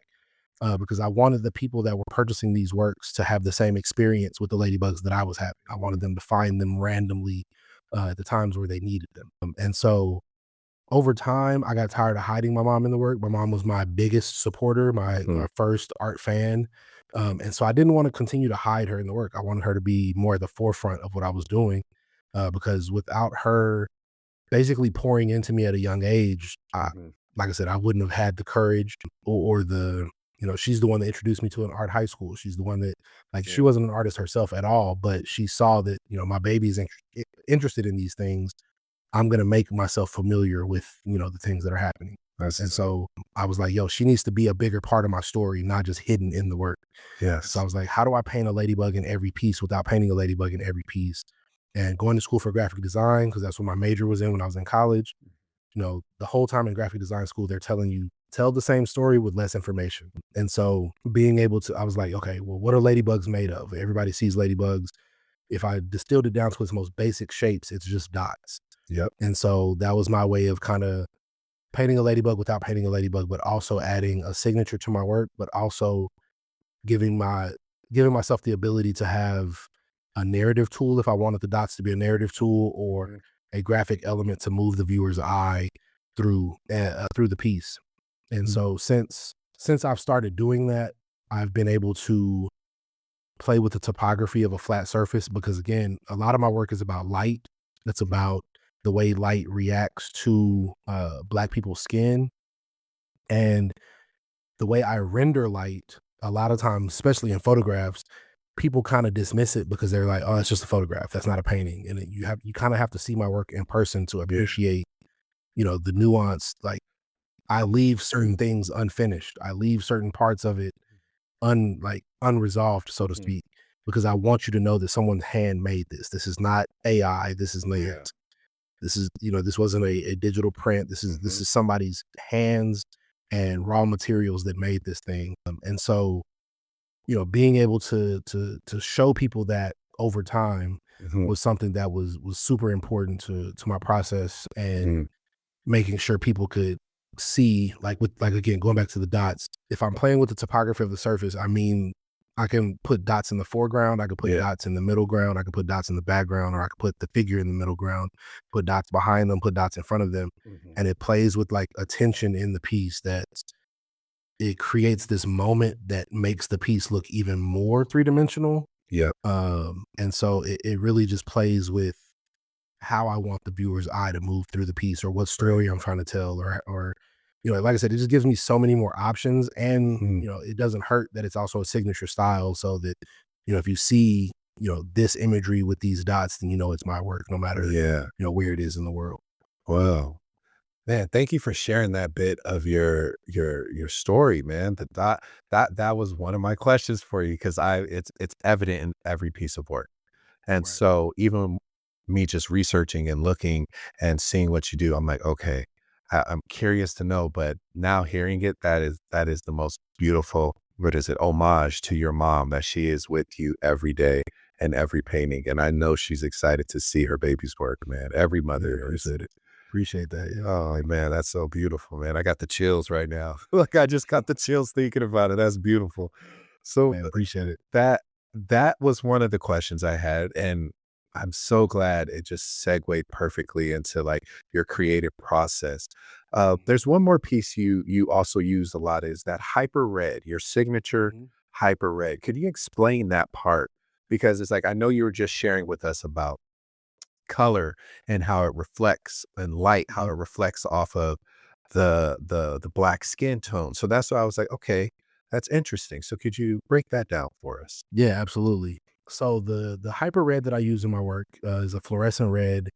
[SPEAKER 2] because I wanted the people that were purchasing these works to have the same experience with the ladybugs that I was having. I wanted
[SPEAKER 1] mhm.
[SPEAKER 2] them to find them randomly at the times where they needed them. And so over time, I got tired of hiding my mom in the work. My mom was my biggest supporter, my
[SPEAKER 1] Mhm.
[SPEAKER 2] first art fan. And so I didn't want to continue to hide her in the work. I wanted her to be more at the forefront of what I was doing, because without her basically pouring into me at a young age,
[SPEAKER 1] Mhm.
[SPEAKER 2] like I said, I wouldn't have had the courage or the, she's the one that introduced me to an art high school. She's the one that, like, she
[SPEAKER 1] Yeah.
[SPEAKER 2] wasn't an artist herself at all, but she saw that, my baby's interested in these things. I'm going to make myself familiar with, the things that are happening.
[SPEAKER 1] That's
[SPEAKER 2] And
[SPEAKER 1] dope.
[SPEAKER 2] so I was like, yo, she needs to be a bigger part of my story, not just hidden in the work. So I
[SPEAKER 1] Yes.
[SPEAKER 2] was like, how do I paint a ladybug in every piece without painting a ladybug in every piece? And going to school for graphic design, because that's what my major was in when I was in college. The whole time in graphic design school, they're telling you, tell the same story with less information. And so being able to, I was like, okay, well, what are ladybugs made of? Everybody sees ladybugs. If I distilled it down to its most basic shapes, it's just dots.
[SPEAKER 1] Yep.
[SPEAKER 2] And so that was my way of kind of painting a ladybug without painting a ladybug, but also adding a signature to my work, but also giving my giving myself the ability to have a narrative tool if I wanted the dots to be a narrative tool, or
[SPEAKER 1] Mhm.
[SPEAKER 2] a graphic element to move the viewer's eye through the piece. And
[SPEAKER 1] Mm.
[SPEAKER 2] so since I've started doing that, I've been able to play with the topography of a flat surface, because again, a lot of my work is about light. It's about the way light reacts to black people's skin, and the way I render light, a lot of times, especially in photographs, people kind of dismiss it because they're like, "Oh, it's just a photograph. That's not a painting." And you kind of have to see my work in person to
[SPEAKER 1] Yeah.
[SPEAKER 2] appreciate, the nuance. Like I leave certain things unfinished. I leave certain parts of it unresolved, so to
[SPEAKER 1] Mhm.
[SPEAKER 2] speak, because I want you to know that someone's hand made this. This is not AI. This is not.
[SPEAKER 1] Yeah.
[SPEAKER 2] This is, this wasn't a digital print. This
[SPEAKER 1] Mhm.
[SPEAKER 2] is somebody's hands and raw materials that made this thing. And so, being able to show people that over time
[SPEAKER 1] Mhm.
[SPEAKER 2] was something that was super important to my process, and
[SPEAKER 1] Mhm.
[SPEAKER 2] making sure people could see, like again, going back to the dots, if I'm playing with the topography of the surface, I mean, I can put dots in the foreground, I could put
[SPEAKER 1] Yeah.
[SPEAKER 2] dots in the middle ground, I could put dots in the background, or I could put the figure in the middle ground, put dots behind them, put dots in front of them.
[SPEAKER 1] Mhm.
[SPEAKER 2] And it plays with like a tension in the piece that it creates this moment that makes the piece look even more three-dimensional.
[SPEAKER 1] Yep.
[SPEAKER 2] And so it really just plays with how I want the viewer's eye to move through the piece, or what
[SPEAKER 1] Right.
[SPEAKER 2] story I'm trying to tell, or like I said, it just gives me so many more options, and
[SPEAKER 1] Mhm.
[SPEAKER 2] it doesn't hurt that it's also a signature style, so that if you see this imagery with these dots, then it's my work, no matter
[SPEAKER 1] Yeah.
[SPEAKER 2] where it is in the world.
[SPEAKER 1] Wow. Man, thank you for sharing that bit of your story, man. That was one of my questions for you because I it's evident in every piece of work. And
[SPEAKER 2] Right.
[SPEAKER 1] so even me just researching and looking and seeing what you do, I'm like, okay, I'm curious to know, but now hearing it, that is the most beautiful, what is it, homage to your mom that she is with you every day and every painting. And I know she's excited to see her baby's work, man. Every
[SPEAKER 2] Yeah,
[SPEAKER 1] mother is.
[SPEAKER 2] appreciate it. Appreciate that. Yeah.
[SPEAKER 1] Oh man, that's so beautiful, man. I got the chills right now. Like I just got the chills thinking about it. That's beautiful. So
[SPEAKER 2] Man, appreciate it.
[SPEAKER 1] that that was one of the questions I had, and I'm so glad it just segued perfectly into like your creative process. There's one more piece you also use a lot is that hyper red, your signature
[SPEAKER 2] Mhm.
[SPEAKER 1] hyper red. Could you explain that part? Because it's like I know you were just sharing with us about color and how it reflects and light, how
[SPEAKER 2] Mhm.
[SPEAKER 1] it reflects off of the black skin tone. So that's why I was like, okay, that's interesting. So could you break that down for us?
[SPEAKER 2] Yeah, absolutely. So the hyper red that I use in my work is a fluorescent red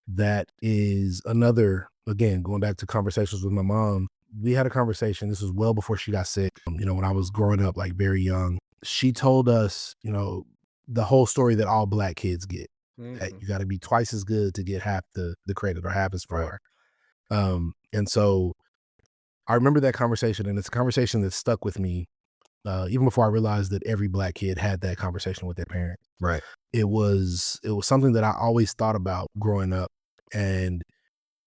[SPEAKER 2] that is another, again, going back to conversations with my mom. We had a conversation. This was well before she got sick. When I was growing up, like very young, she told us, the whole story that all black kids get. That
[SPEAKER 1] Mhm.
[SPEAKER 2] you got to be twice as good to get half the credit or half as
[SPEAKER 1] Right.
[SPEAKER 2] far. And so I remember that conversation, and it's a conversation that stuck with me even before I realized that every black kid had that conversation with their parents.
[SPEAKER 1] Right.
[SPEAKER 2] It was something that I always thought about growing up, and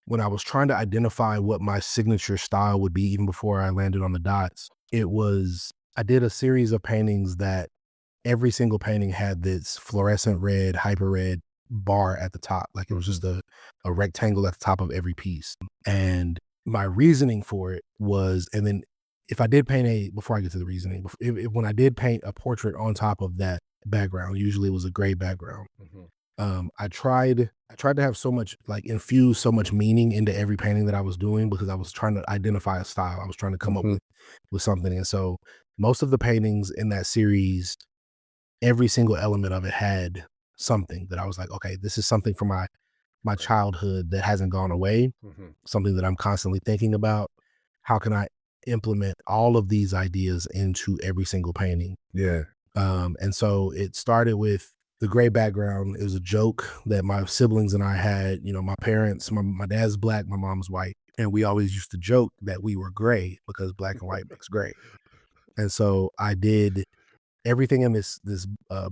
[SPEAKER 2] when I was trying to identify what my signature style would be, even before I landed on the dots, it was I did a series of paintings that every single painting had this fluorescent red, hyper red bar at the top. Like it was
[SPEAKER 1] Mhm.
[SPEAKER 2] just a rectangle at the top of every piece. And my reasoning for it was, and then if I did paint before I get to the reasoning, when I did paint a portrait on top of that background, usually it was a gray background.
[SPEAKER 1] Mhm.
[SPEAKER 2] I tried to have so much, like, infuse so much meaning into every painting that I was doing because I was trying to identify a style. I was trying to come up
[SPEAKER 1] Mhm.
[SPEAKER 2] with something. And so most of the paintings in that series, every single element of it had something that I was like, okay, this is something from my
[SPEAKER 1] Right.
[SPEAKER 2] childhood that hasn't gone away,
[SPEAKER 1] Mhm.
[SPEAKER 2] something that I'm constantly thinking about. How can I implement all of these ideas into every single painting?
[SPEAKER 1] Yeah.
[SPEAKER 2] And so it started with the gray background. It was a joke that my siblings and I had. My parents, my dad's black, my mom's white. And we always used to joke that we were gray because black and white makes gray. And so I did everything in this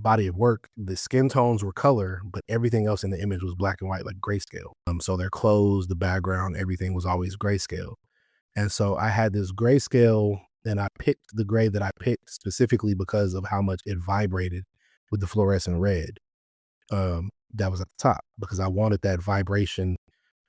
[SPEAKER 2] body of work. The skin tones were color, but everything else in the image was black and white, like grayscale. So their clothes, the background, everything was always grayscale. And so I had this grayscale, and I picked the gray that I picked specifically because of how much it vibrated with the fluorescent red that was at the top, because I wanted that vibration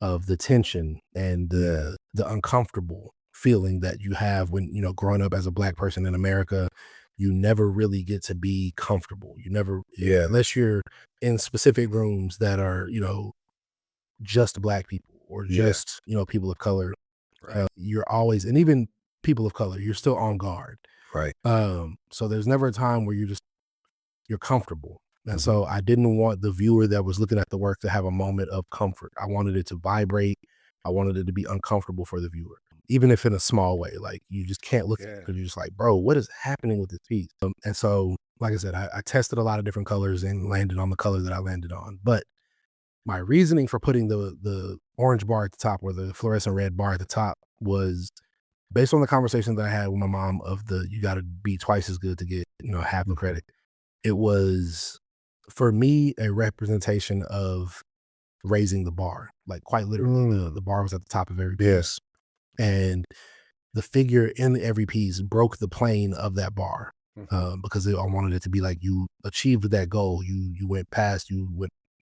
[SPEAKER 2] of the tension and
[SPEAKER 1] Yeah.
[SPEAKER 2] the uncomfortable feeling that you have when, growing up as a black person in America. You never really get to be comfortable. You never,
[SPEAKER 1] Yeah.
[SPEAKER 2] unless you're in specific rooms that are, just black people or
[SPEAKER 1] Yeah.
[SPEAKER 2] just, people of color.
[SPEAKER 1] Right.
[SPEAKER 2] You're always, and even people of color, you're still on guard.
[SPEAKER 1] Right.
[SPEAKER 2] So there's never a time where you're comfortable. And
[SPEAKER 1] Mhm.
[SPEAKER 2] so I didn't want the viewer that was looking at the work to have a moment of comfort. I wanted it to vibrate. I wanted it to be uncomfortable for the viewer, even if in a small way. Like you just can't look at it
[SPEAKER 1] Yeah.
[SPEAKER 2] because you're just like, bro, what is happening with this piece? And so, like I said, I tested a lot of different colors and landed on the color that I landed on. But my reasoning for putting the orange bar at the top or the fluorescent red bar at the top was based on the conversation that I had with my mom of the you got to be twice as good to get, half the
[SPEAKER 1] Mhm.
[SPEAKER 2] credit. It was, for me, a representation of raising the bar. Like, quite literally, the
[SPEAKER 1] Mm.
[SPEAKER 2] bar was at the top of every
[SPEAKER 1] Yeah.
[SPEAKER 2] piece, and the figure in every piece broke the plane of that bar,
[SPEAKER 1] Mhm.
[SPEAKER 2] because I wanted it to be like you achieved that goal. You went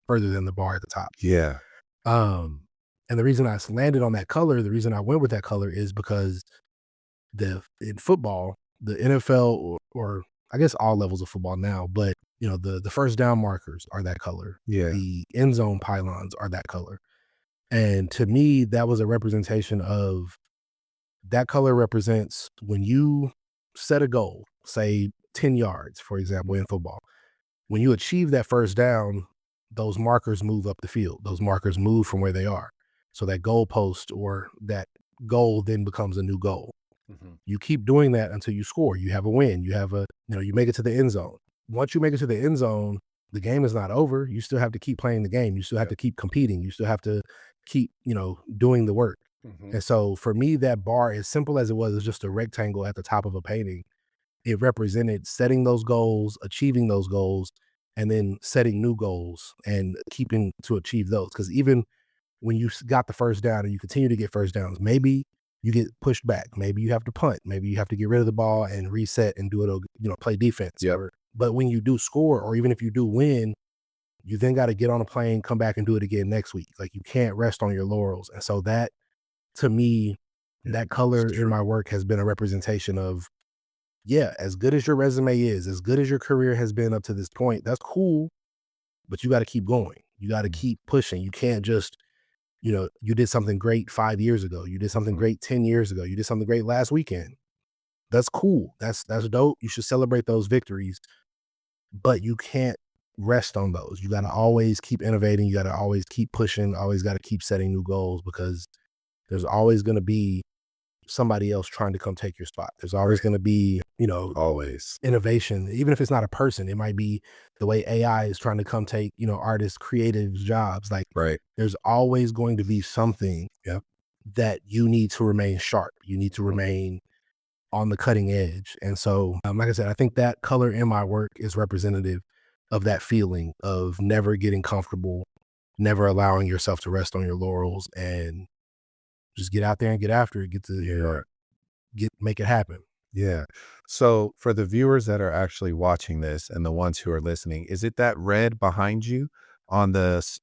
[SPEAKER 2] further than the bar at the top.
[SPEAKER 1] Yeah.
[SPEAKER 2] Um, and the reason I landed on that color, the reason I went with that color is because in football, the NFL, or I guess all levels of football now, but the first down markers are that color.
[SPEAKER 1] Yeah.
[SPEAKER 2] The end zone pylons are that color. And to me, that was a representation of that color represents when you set a goal, say 10 yards, for example, in football. When you achieve that first down, those markers move up the field. Those markers move from where they are. So that goal post or that goal then becomes a new goal.
[SPEAKER 1] Mhm.
[SPEAKER 2] You keep doing that until you score. You have a win. You have a, you make it to the end zone. Once you make it to the end zone, the game is not over. You still have to keep playing the game. You still have
[SPEAKER 1] Yep.
[SPEAKER 2] to keep competing. You still have to keep, doing the work.
[SPEAKER 1] Mhm.
[SPEAKER 2] And so for me, that bar, as simple as it was just a rectangle at the top of a painting. It represented setting those goals, achieving those goals, and then setting new goals and keeping to achieve those. Because even when you got the first down and you continue to get first downs, maybe you get pushed back. Maybe you have to punt. Maybe you have to get rid of the ball and reset and do it, play defense.
[SPEAKER 1] Yep.
[SPEAKER 2] Or but when you do score, or even if you do win, you then got to get on a plane, come back and do it again next week. Like you can't rest on your laurels. And so that to me,
[SPEAKER 1] Yeah,
[SPEAKER 2] that
[SPEAKER 1] it's
[SPEAKER 2] color in
[SPEAKER 1] true.
[SPEAKER 2] my work has been a representation of, yeah, as good as your resume is, as good as your career has been up to this point, that's cool, but you got to keep going. You got to
[SPEAKER 1] Mm.
[SPEAKER 2] keep pushing. You can't just, you did something great 5 years ago. You did something
[SPEAKER 1] Mhm.
[SPEAKER 2] great 10 years ago. You did something great last weekend. That's cool. That's dope. You should celebrate those victories, but you can't rest on those. You got to always keep innovating. You got to always keep pushing. Always got to keep setting new goals because there's always going to be somebody else trying to come take your spot. There's always
[SPEAKER 1] Right.
[SPEAKER 2] going to be,
[SPEAKER 1] Always.
[SPEAKER 2] innovation, even if it's not a person. It might be the way AI is trying to come take, artists, creatives jobs. Like
[SPEAKER 1] Right.
[SPEAKER 2] there's always going to be something
[SPEAKER 1] Yep.
[SPEAKER 2] that you need to remain sharp. You need to
[SPEAKER 1] Mhm.
[SPEAKER 2] remain on the cutting edge. And so, like I said, I think that color in my work is representative of that feeling of never getting comfortable, never allowing yourself to rest on your laurels, and just get out there and get after it. Get to,
[SPEAKER 1] Yeah.
[SPEAKER 2] make it happen.
[SPEAKER 1] Yeah. So for the viewers that are actually watching this and the ones who are listening, is it that red behind you on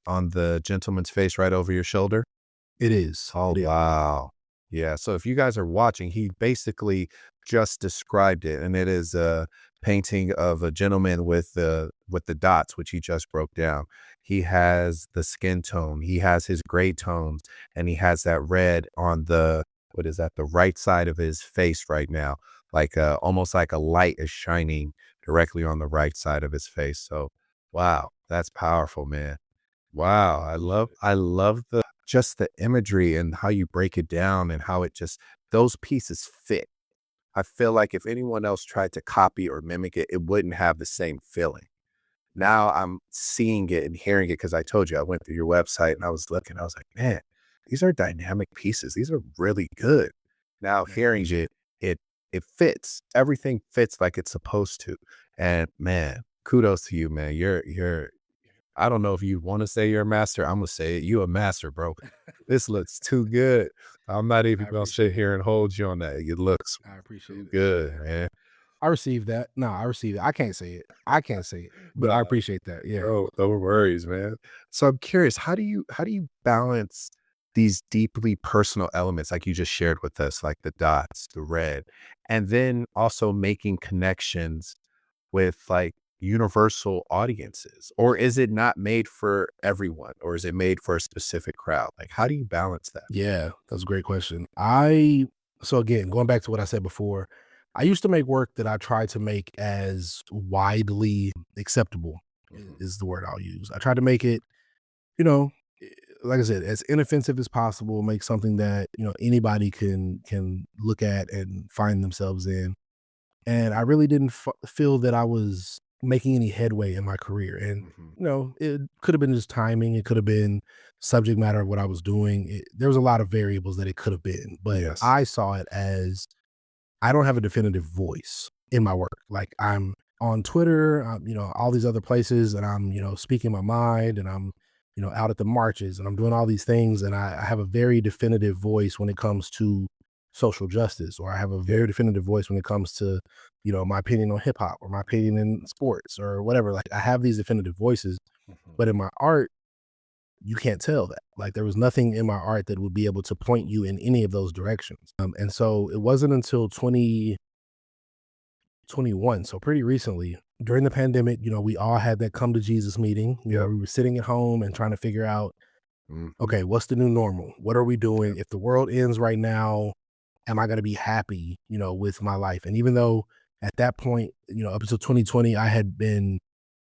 [SPEAKER 1] on the gentleman's face right over your shoulder?
[SPEAKER 2] It is.
[SPEAKER 1] Oh,
[SPEAKER 2] It is.
[SPEAKER 1] wow. Yeah, so if you guys are watching, he basically just described it, and it is a painting of a gentleman with the dots, which he just broke down. He has the skin tone, he has his gray tones, and he has that red on the what is that? The right side of his face right now, like almost like a light is shining directly on the right side of his face. So, wow, that's powerful, man. Wow,
[SPEAKER 2] Appreciate it.
[SPEAKER 1] I love the just the imagery and how you break it down and how it just those pieces fit. I feel like if anyone else tried to copy or mimic it, it wouldn't have the same feeling. Now I'm seeing it and hearing it because I told you I went through your website and I was looking, I was like, man, these are dynamic pieces. These are really good. Now
[SPEAKER 2] Man,
[SPEAKER 1] hearing
[SPEAKER 2] appreciate
[SPEAKER 1] it, it it fits. Everything fits like it's supposed to. And man, kudos to you, man. You're I don't know if you wanna say you're a master, Imma say it, you a master, bro. This looks too good. I'm not
[SPEAKER 2] I
[SPEAKER 1] even gonna sit
[SPEAKER 2] appreciate it.
[SPEAKER 1] here and hold you on that. It looks
[SPEAKER 2] I appreciate
[SPEAKER 1] too
[SPEAKER 2] it.
[SPEAKER 1] good,
[SPEAKER 2] Yeah.
[SPEAKER 1] man.
[SPEAKER 2] I received that. No, I received it. I can't say it. I can't say it, but
[SPEAKER 1] Nah,
[SPEAKER 2] I appreciate that. Yeah.
[SPEAKER 1] no worries, man. So I'm curious, how do you balance these deeply personal elements like you just shared with us, like the dots, the red, and then also making connections with like universal audiences? Or is it not made for everyone? Or is it made for a specific crowd? Like, how do you balance that?
[SPEAKER 2] Yeah, that's a great question. So again, going back to what I said before, I used to make work that I tried to make as widely acceptable
[SPEAKER 1] Mhm.
[SPEAKER 2] is the word I'll use. I tried to make it, you know, eh, like I said, as inoffensive as possible, make something that, anybody can look at and find themselves in. And I really didn't feel that I was making any headway in my career. And
[SPEAKER 1] Mhm.
[SPEAKER 2] it could have been just timing. It could have been subject matter of what I was doing. There was a lot of variables that it could have been, but
[SPEAKER 1] Yes.
[SPEAKER 2] I saw it as I don't have a definitive voice in my work. Like I'm on Twitter, all these other places, and I'm, speaking my mind, and I'm, out at the marches, and I'm doing all these things, and I have a very definitive voice when it comes to social justice, or I have a
[SPEAKER 1] Yeah.
[SPEAKER 2] very definitive voice when it comes to, my opinion on hip hop or my opinion in sports or whatever. Like I have these definitive voices,
[SPEAKER 1] Mhm.
[SPEAKER 2] but in my art, you can't tell that. Like there was nothing in my art that would be able to point you in any of those directions. And so it wasn't until 2021, so pretty recently, during the pandemic, we all had that come to Jesus meeting.
[SPEAKER 1] Yep.
[SPEAKER 2] We were sitting at home and trying to figure out,
[SPEAKER 1] Mhm.
[SPEAKER 2] okay, what's the new normal? What are we doing?
[SPEAKER 1] Yep.
[SPEAKER 2] If the world ends right now, am I going to be happy, with my life? And even though at that point, up until 2020, I had been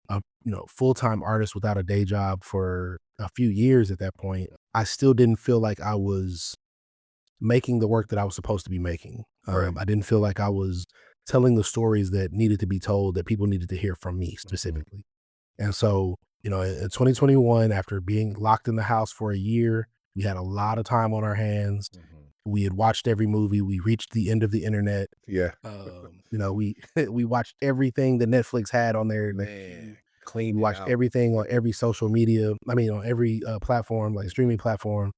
[SPEAKER 2] a full-time artist without a day job for a few years at that point, I still didn't feel like I was making the work that I was supposed to be making.
[SPEAKER 1] Right.
[SPEAKER 2] I didn't feel like I was telling the stories that needed to be told, that people needed to hear from me
[SPEAKER 1] Mhm.
[SPEAKER 2] specifically. And so, in 2021, after being locked in the house for a year, we had a lot of time on our hands.
[SPEAKER 1] Mhm.
[SPEAKER 2] We had watched every movie. We reached the end of the internet.
[SPEAKER 1] Yeah.
[SPEAKER 2] We we watched everything that Netflix had on their
[SPEAKER 1] Man,
[SPEAKER 2] queue. We
[SPEAKER 1] cleaned it
[SPEAKER 2] watched
[SPEAKER 1] out.
[SPEAKER 2] everything on every social media. I mean, on every platform, like streaming platform.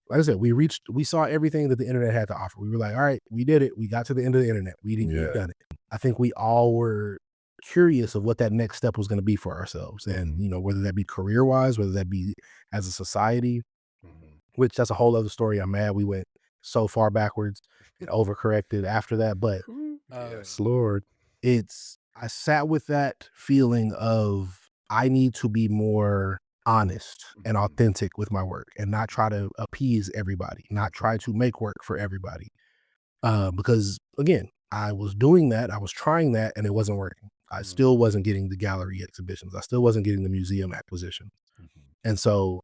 [SPEAKER 2] Like I said, we saw everything that the internet had to offer. We were like, all right, we did it. We got to the end of the internet. We've
[SPEAKER 1] Yeah.
[SPEAKER 2] done it. I think we all were curious of what that next step was going to be for ourselves. And,
[SPEAKER 1] Mhm.
[SPEAKER 2] whether that be career wise, whether that be as a society,
[SPEAKER 1] Mhm.
[SPEAKER 2] which that's a whole other story. I'm mad we went so far backwards and overcorrected after that. But
[SPEAKER 1] Ooh,
[SPEAKER 2] uh,
[SPEAKER 1] yes, Lord.
[SPEAKER 2] I sat with that feeling of I need to be more honest and
[SPEAKER 1] Mhm.
[SPEAKER 2] authentic with my work and not try to appease everybody, not try to make work for everybody. Because again, I was doing that, I was trying that, and it wasn't working. I
[SPEAKER 1] Mm.
[SPEAKER 2] still wasn't getting the gallery exhibitions. I still wasn't getting the museum acquisition.
[SPEAKER 1] Mhm.
[SPEAKER 2] And so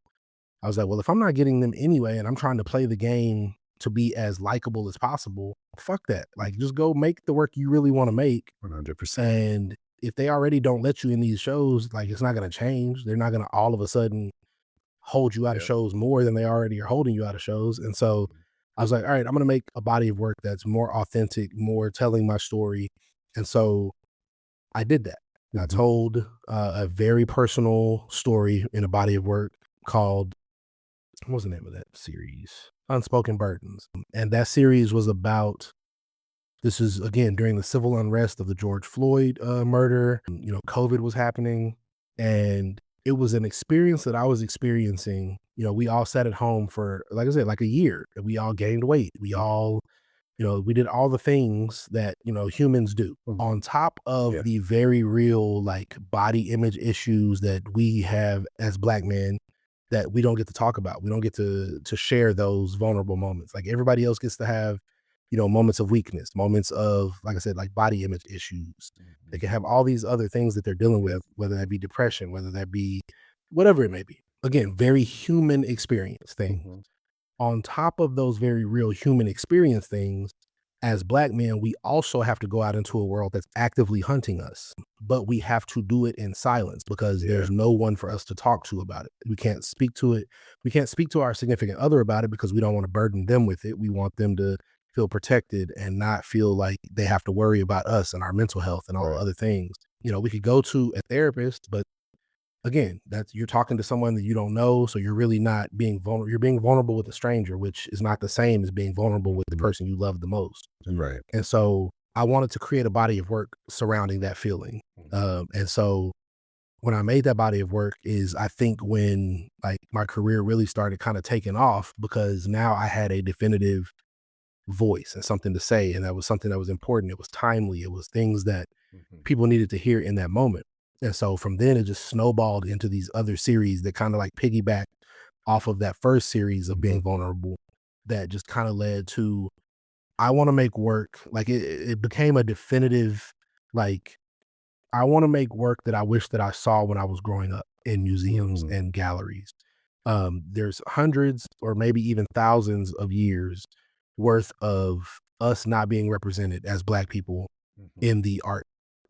[SPEAKER 2] I was like, well, if I'm not getting them anyway, and I'm trying to play the game to be as likable as possible, fuck that. Like, just go make the work you really want to make.
[SPEAKER 1] 100%.
[SPEAKER 2] And if they already don't let you in these shows, like it's not going to change. They're not going to all of a sudden hold you out of
[SPEAKER 1] Yep.
[SPEAKER 2] shows more than they already are holding you out of shows. And so
[SPEAKER 1] Mhm.
[SPEAKER 2] I was like, all right, I'm going to make a body of work that's more authentic, more telling my story. And so I did that. I
[SPEAKER 1] Mhm.
[SPEAKER 2] told a very personal story in a body of work called, what was the name of that series? Unspoken Burdens. And that series was about, this is again during the civil unrest of the George Floyd murder. COVID was happening, and it was an experience that I was experiencing. We all sat at home for, like I said, like a year. And we all gained weight. We
[SPEAKER 1] Mhm.
[SPEAKER 2] all, we did all the things that humans do.
[SPEAKER 1] Mhm.
[SPEAKER 2] On top
[SPEAKER 1] Yeah.
[SPEAKER 2] of the very real like body image issues that we have as Black men that we don't get to talk about. We don't get to share those vulnerable moments. Like everybody else gets to have, moments of weakness, moments of, like I said, like body image issues. They
[SPEAKER 1] Mhm.
[SPEAKER 2] can have all these other things that they're dealing
[SPEAKER 1] Yep.
[SPEAKER 2] with, whether that be depression, whether that be whatever it may be. Again, very human experience things.
[SPEAKER 1] Mhm.
[SPEAKER 2] On top of those very real human experience things, as Black men, we also have to go out into a world that's actively hunting us, but we have to do it in silence because
[SPEAKER 1] Yeah.
[SPEAKER 2] there's no one for us to talk to about it. We can't speak to it. We can't speak to our significant other about it because we don't want to burden them with it. We want them to feel protected and not feel like they have to worry about us and our mental health and all the
[SPEAKER 1] Right.
[SPEAKER 2] other things. We could go to a therapist, but again, that's, you're talking to someone that you don't know, so you're really not being vulnerable. You're being vulnerable with a stranger, which is not the same as being vulnerable with the
[SPEAKER 1] Mhm.
[SPEAKER 2] person you love the most.
[SPEAKER 1] Right.
[SPEAKER 2] And so I wanted to create a body of work surrounding that feeling.
[SPEAKER 1] Mhm.
[SPEAKER 2] And so when I made that body of work is, I think, when like my career really started kind of taking off, because now I had a definitive voice and something to say. And that was something that was important. It was timely. It was things that
[SPEAKER 1] Mhm.
[SPEAKER 2] people needed to hear in that moment. And so from then it just snowballed into these other series that kind of like piggyback off of that first series of
[SPEAKER 1] Mhm.
[SPEAKER 2] being vulnerable, that just kind of led to, I want to make work like it became a definitive, like, I want to make work that I wish that I saw when I was growing up in museums
[SPEAKER 1] Mm.
[SPEAKER 2] and galleries. There's hundreds or maybe even thousands of years worth of us not being represented as Black people
[SPEAKER 1] Mhm.
[SPEAKER 2] in the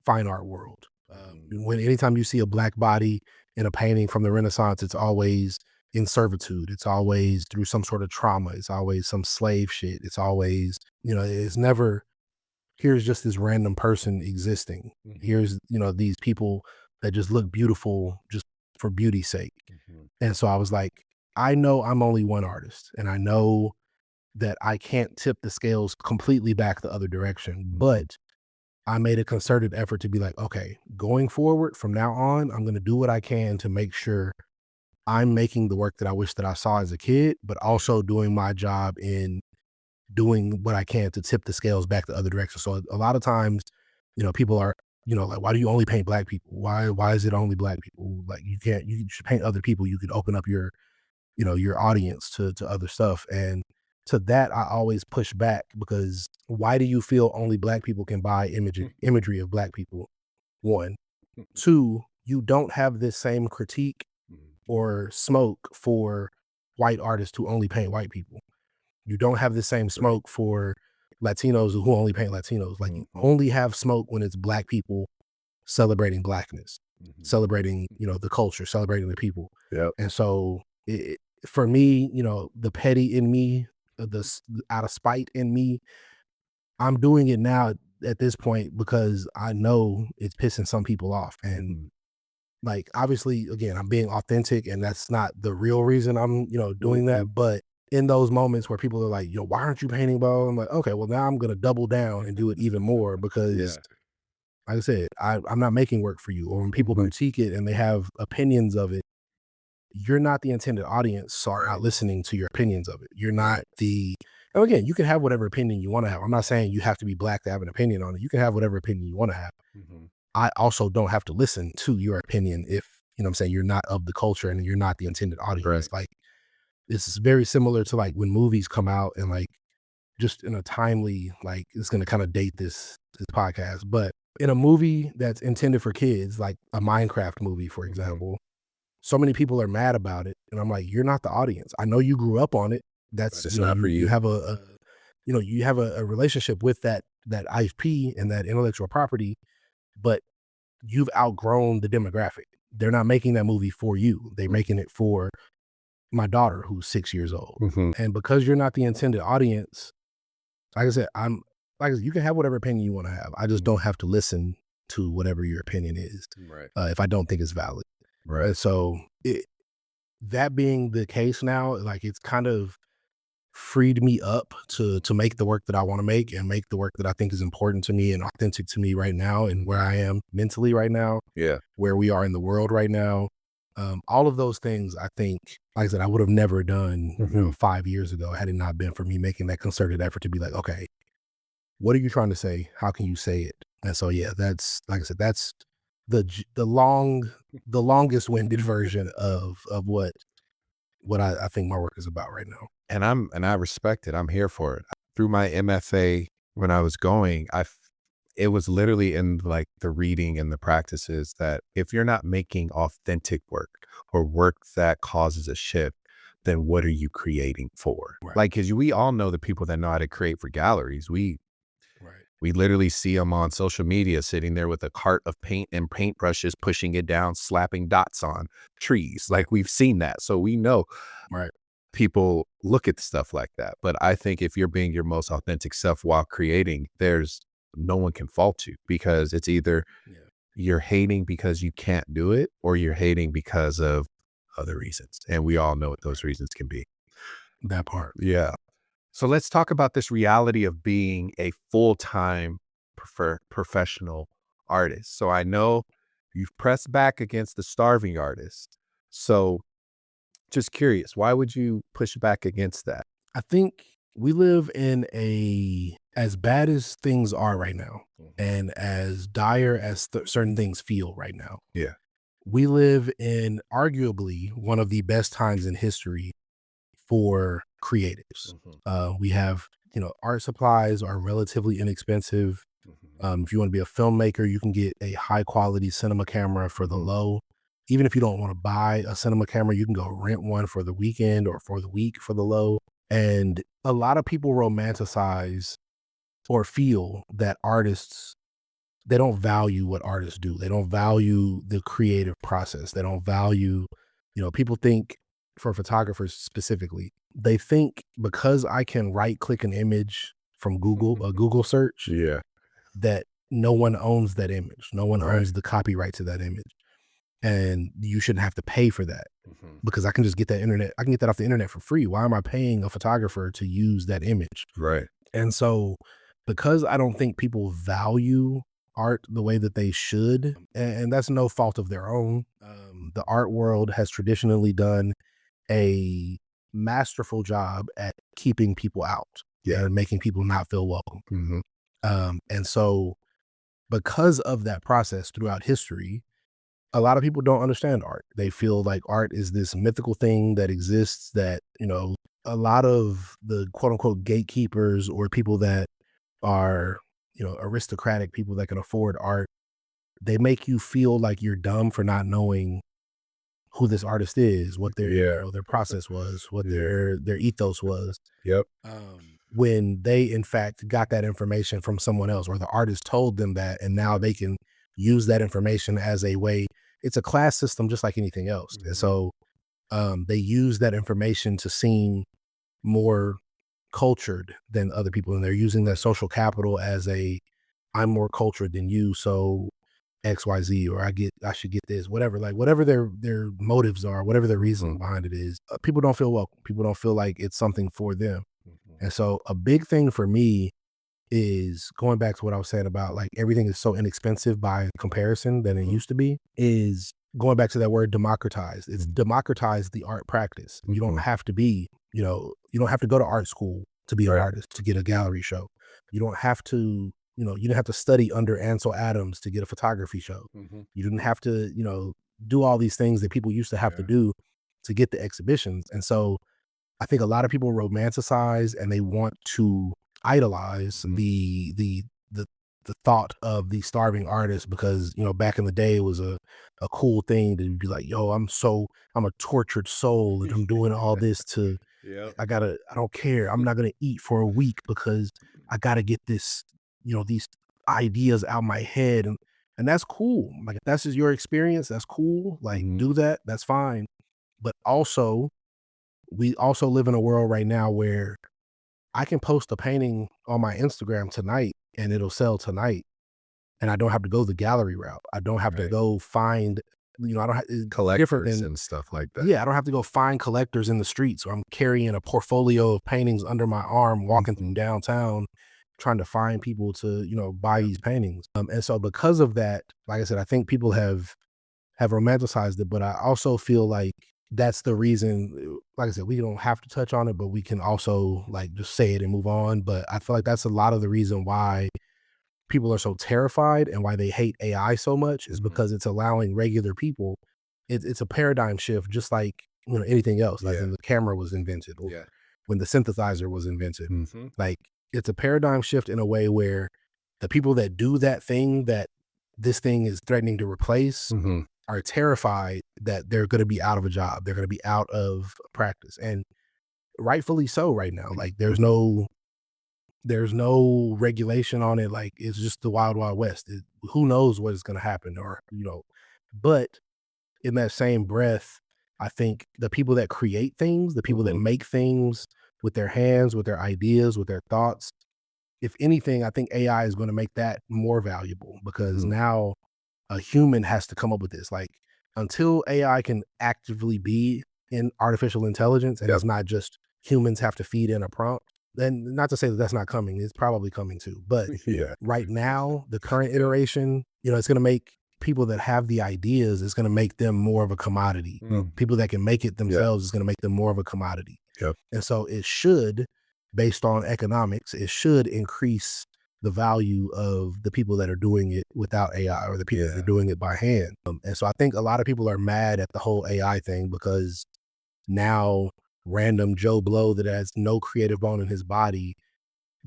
[SPEAKER 2] fine art world.
[SPEAKER 1] Mhm.
[SPEAKER 2] When anytime you see a Black body in a painting from the Renaissance, it's always in servitude. It's always through some sort of trauma. It's always some slave shit. It's always, it's never, here's just this random person existing.
[SPEAKER 1] Mhm.
[SPEAKER 2] Here's, these people that just look beautiful just for beauty's sake.
[SPEAKER 1] Mhm.
[SPEAKER 2] And so I was like, I know I'm only one artist, and I know that I can't tip the scales completely back the other direction,
[SPEAKER 1] Mhm.
[SPEAKER 2] but I made a concerted effort to be like, okay, going forward from now on, I'm going to do what I can to make sure I'm making the work that I wish that I saw as a kid, but also doing my job in doing what I can to tip the scales back the other direction. So a lot of times, people are, like, why do you only paint Black people? Why is it only Black people? Like, you should paint other people. You could open up your audience to other stuff. And to that, I always push back, because why do you feel only Black people can buy imagery of Black people? One, two, you don't have this same critique or smoke for white artists who only paint white people. You don't have the same smoke for Latinos who only paint Latinos. Like you only have smoke when it's black people celebrating blackness, celebrating, the culture, celebrating the people.
[SPEAKER 1] Yep.
[SPEAKER 2] And so for me, the petty in me, out of spite in me, I'm doing it now at this point because I know it's pissing some people off. And like, obviously, again, I'm being authentic and that's not the real reason I'm, doing that. But in those moments where people are like, why aren't you painting ball? I'm like, okay, well now I'm going to double down and do it even more because like I said, I'm not making work for you. Or when people critique it and they have opinions of it, you're not the intended audience, so I'm not listening to your opinions of it. You're not and again, you can have whatever opinion you want to have. I'm not saying you have to be black to have an opinion on it. You can have whatever opinion you want to have. I also don't have to listen to your opinion if, I'm saying, you're not of the culture and you're not the intended audience.
[SPEAKER 1] Right.
[SPEAKER 2] Like, this is very similar to like when movies come out and like just in a timely, like it's going to kind of date this podcast, but in a movie that's intended for kids, like a Minecraft movie, for example, so many people are mad about it. And I'm like, you're not the audience. I know you grew up on it. That's,
[SPEAKER 1] it's not for you.
[SPEAKER 2] You have you have a relationship with that IP and that intellectual property, but you've outgrown the demographic. They're not making that movie for you. They're making it for my daughter who's 6 years old. And because you're not the intended audience, like I said, you can have whatever opinion you want to have. I just don't have to listen to whatever your opinion is.
[SPEAKER 1] Right.
[SPEAKER 2] If I don't think it's valid.
[SPEAKER 1] Right.
[SPEAKER 2] And so that being the case now, like it's kind of freed me up to make the work that I want to make and make the work that I think is important to me and authentic to me right now and where I am mentally right now.
[SPEAKER 1] Yeah.
[SPEAKER 2] Where we are in the world right now. All of those things, I think, like I said, I would have never done 5 years ago had it not been for me making that concerted effort to be like, okay, what are you trying to say? How can you say it? And so, yeah, that's, like I said, that's the longest winded version of what I think my work is about right now.
[SPEAKER 1] And I respect it. I'm here for it. Through my MFA, when I was going, it was literally in like the reading and the practices that if you're not making authentic work or work that causes a shift, then what are you creating for?
[SPEAKER 2] Right.
[SPEAKER 1] Like, cause we all know the people that know how to create for galleries. We literally see them on social media sitting there with a cart of paint and paintbrushes, pushing it down, slapping dots on trees. Like we've seen that. So we know people look at stuff like that. But I think if you're being your most authentic self while creating, no one can fault you because it's either you're hating because you can't do it or you're hating because of other reasons. And we all know what those reasons can be.
[SPEAKER 2] That part.
[SPEAKER 1] Yeah. So let's talk about this reality of being a full-time professional artist. So I know you've pressed back against the starving artist. So just curious, why would you push back against that?
[SPEAKER 2] I think we live in as bad as things are right now and as dire as certain things feel right now.
[SPEAKER 1] Yeah.
[SPEAKER 2] We live in arguably one of the best times in history for creatives. We have, art supplies are relatively inexpensive. If you want to be a filmmaker, you can get a high quality cinema camera for the low. Even if you don't want to buy a cinema camera, you can go rent one for the weekend or for the week for the low. And a lot of people romanticize or feel that artists, they don't value what artists do. They don't value the creative process. They don't value, people think, for photographers specifically, they think because I can right click an image from Google, a Google search, that no one owns that image. No one owns the copyright to that image. And you shouldn't have to pay for that because I can just get that I can get that off the internet for free. Why am I paying a photographer to use that image?
[SPEAKER 1] Right.
[SPEAKER 2] And so because I don't think people value art the way that they should, and that's no fault of their own, the art world has traditionally done a masterful job at keeping people out and making people not feel welcome. And so because of that process throughout history, a lot of people don't understand art. They feel like art is this mythical thing that exists that, a lot of the quote unquote gatekeepers or people that are, aristocratic people that can afford art, they make you feel like you're dumb for not knowing who this artist is, what their
[SPEAKER 1] Yeah.
[SPEAKER 2] their process was, what
[SPEAKER 1] Yeah.
[SPEAKER 2] their ethos was.
[SPEAKER 1] Yep.
[SPEAKER 2] When they in fact got that information from someone else, or the artist told them that, and now they can use that information as a way. It's a class system just like anything else. And so they use that information to seem more cultured than other people, and they're using that social capital as a, I'm more cultured than you, so XYZ, or I should get this, whatever, like whatever their motives are, whatever their reason behind it is. People don't feel welcome. People don't feel like it's something for them. And so a big thing for me is going back to what I was saying about like everything is so inexpensive by comparison than it used to be, is going back to that word democratized. It's democratized the art practice. You don't have to be, you don't have to go to art school to be an artist, to get a gallery show. You don't have to, you didn't have to study under Ansel Adams to get a photography show. You didn't have to, do all these things that people used to have to do to get the exhibitions. And so I think a lot of people romanticize and they want to idolize the the thought of the starving artist, because back in the day it was a cool thing to be like, yo, I'm a tortured soul and I'm doing all this to,
[SPEAKER 1] Yep.
[SPEAKER 2] I don't care, I'm not gonna eat for a week because I gotta get this, these ideas out my head. And that's cool. Like if that's just your experience, that's cool. Like do that, that's fine. But also, we also live in a world right now where I can post a painting on my Instagram tonight and it'll sell tonight. And I don't have to go the gallery route. I don't have to go find, I don't have, it's different
[SPEAKER 1] Collectors
[SPEAKER 2] than,
[SPEAKER 1] and stuff like that.
[SPEAKER 2] yeah, I don't have to go find collectors in the streets, or I'm carrying a portfolio of paintings under my arm, walking through downtown, trying to find people to, buy these paintings. And so because of that, like I said, I think people have romanticized it, but I also feel like that's the reason. Like I said, we don't have to touch on it, but we can also like just say it and move on. But I feel like that's a lot of the reason why people are so terrified and why they hate AI so much, is because it's allowing regular people. It's a paradigm shift, just like anything else. Like when the camera was invented, or when the synthesizer was invented. Like it's a paradigm shift in a way where the people that do that thing that this thing is threatening to replace are terrified that they're going to be out of a job. They're going to be out of practice, and rightfully so right now. Like there's no regulation on it. Like it's just the wild, wild west. Who knows what is going to happen, or, but in that same breath, I think the people that create things, the people that make things with their hands, with their ideas, with their thoughts, if anything, I think AI is going to make that more valuable, because now a human has to come up with this. Like until AI can actively be in artificial intelligence, and it's not just humans have to feed in a prompt, then not to say that that's not coming, it's probably coming too. But right now, the current iteration, it's going to make people that have the ideas, it's going to make them more of a commodity. People that can make it themselves is going to make them more of a commodity. And so it should, based on economics, it should increase the value of the people that are doing it without AI, or the people that are doing it by hand. And so I think a lot of people are mad at the whole AI thing, because now random Joe Blow that has no creative bone in his body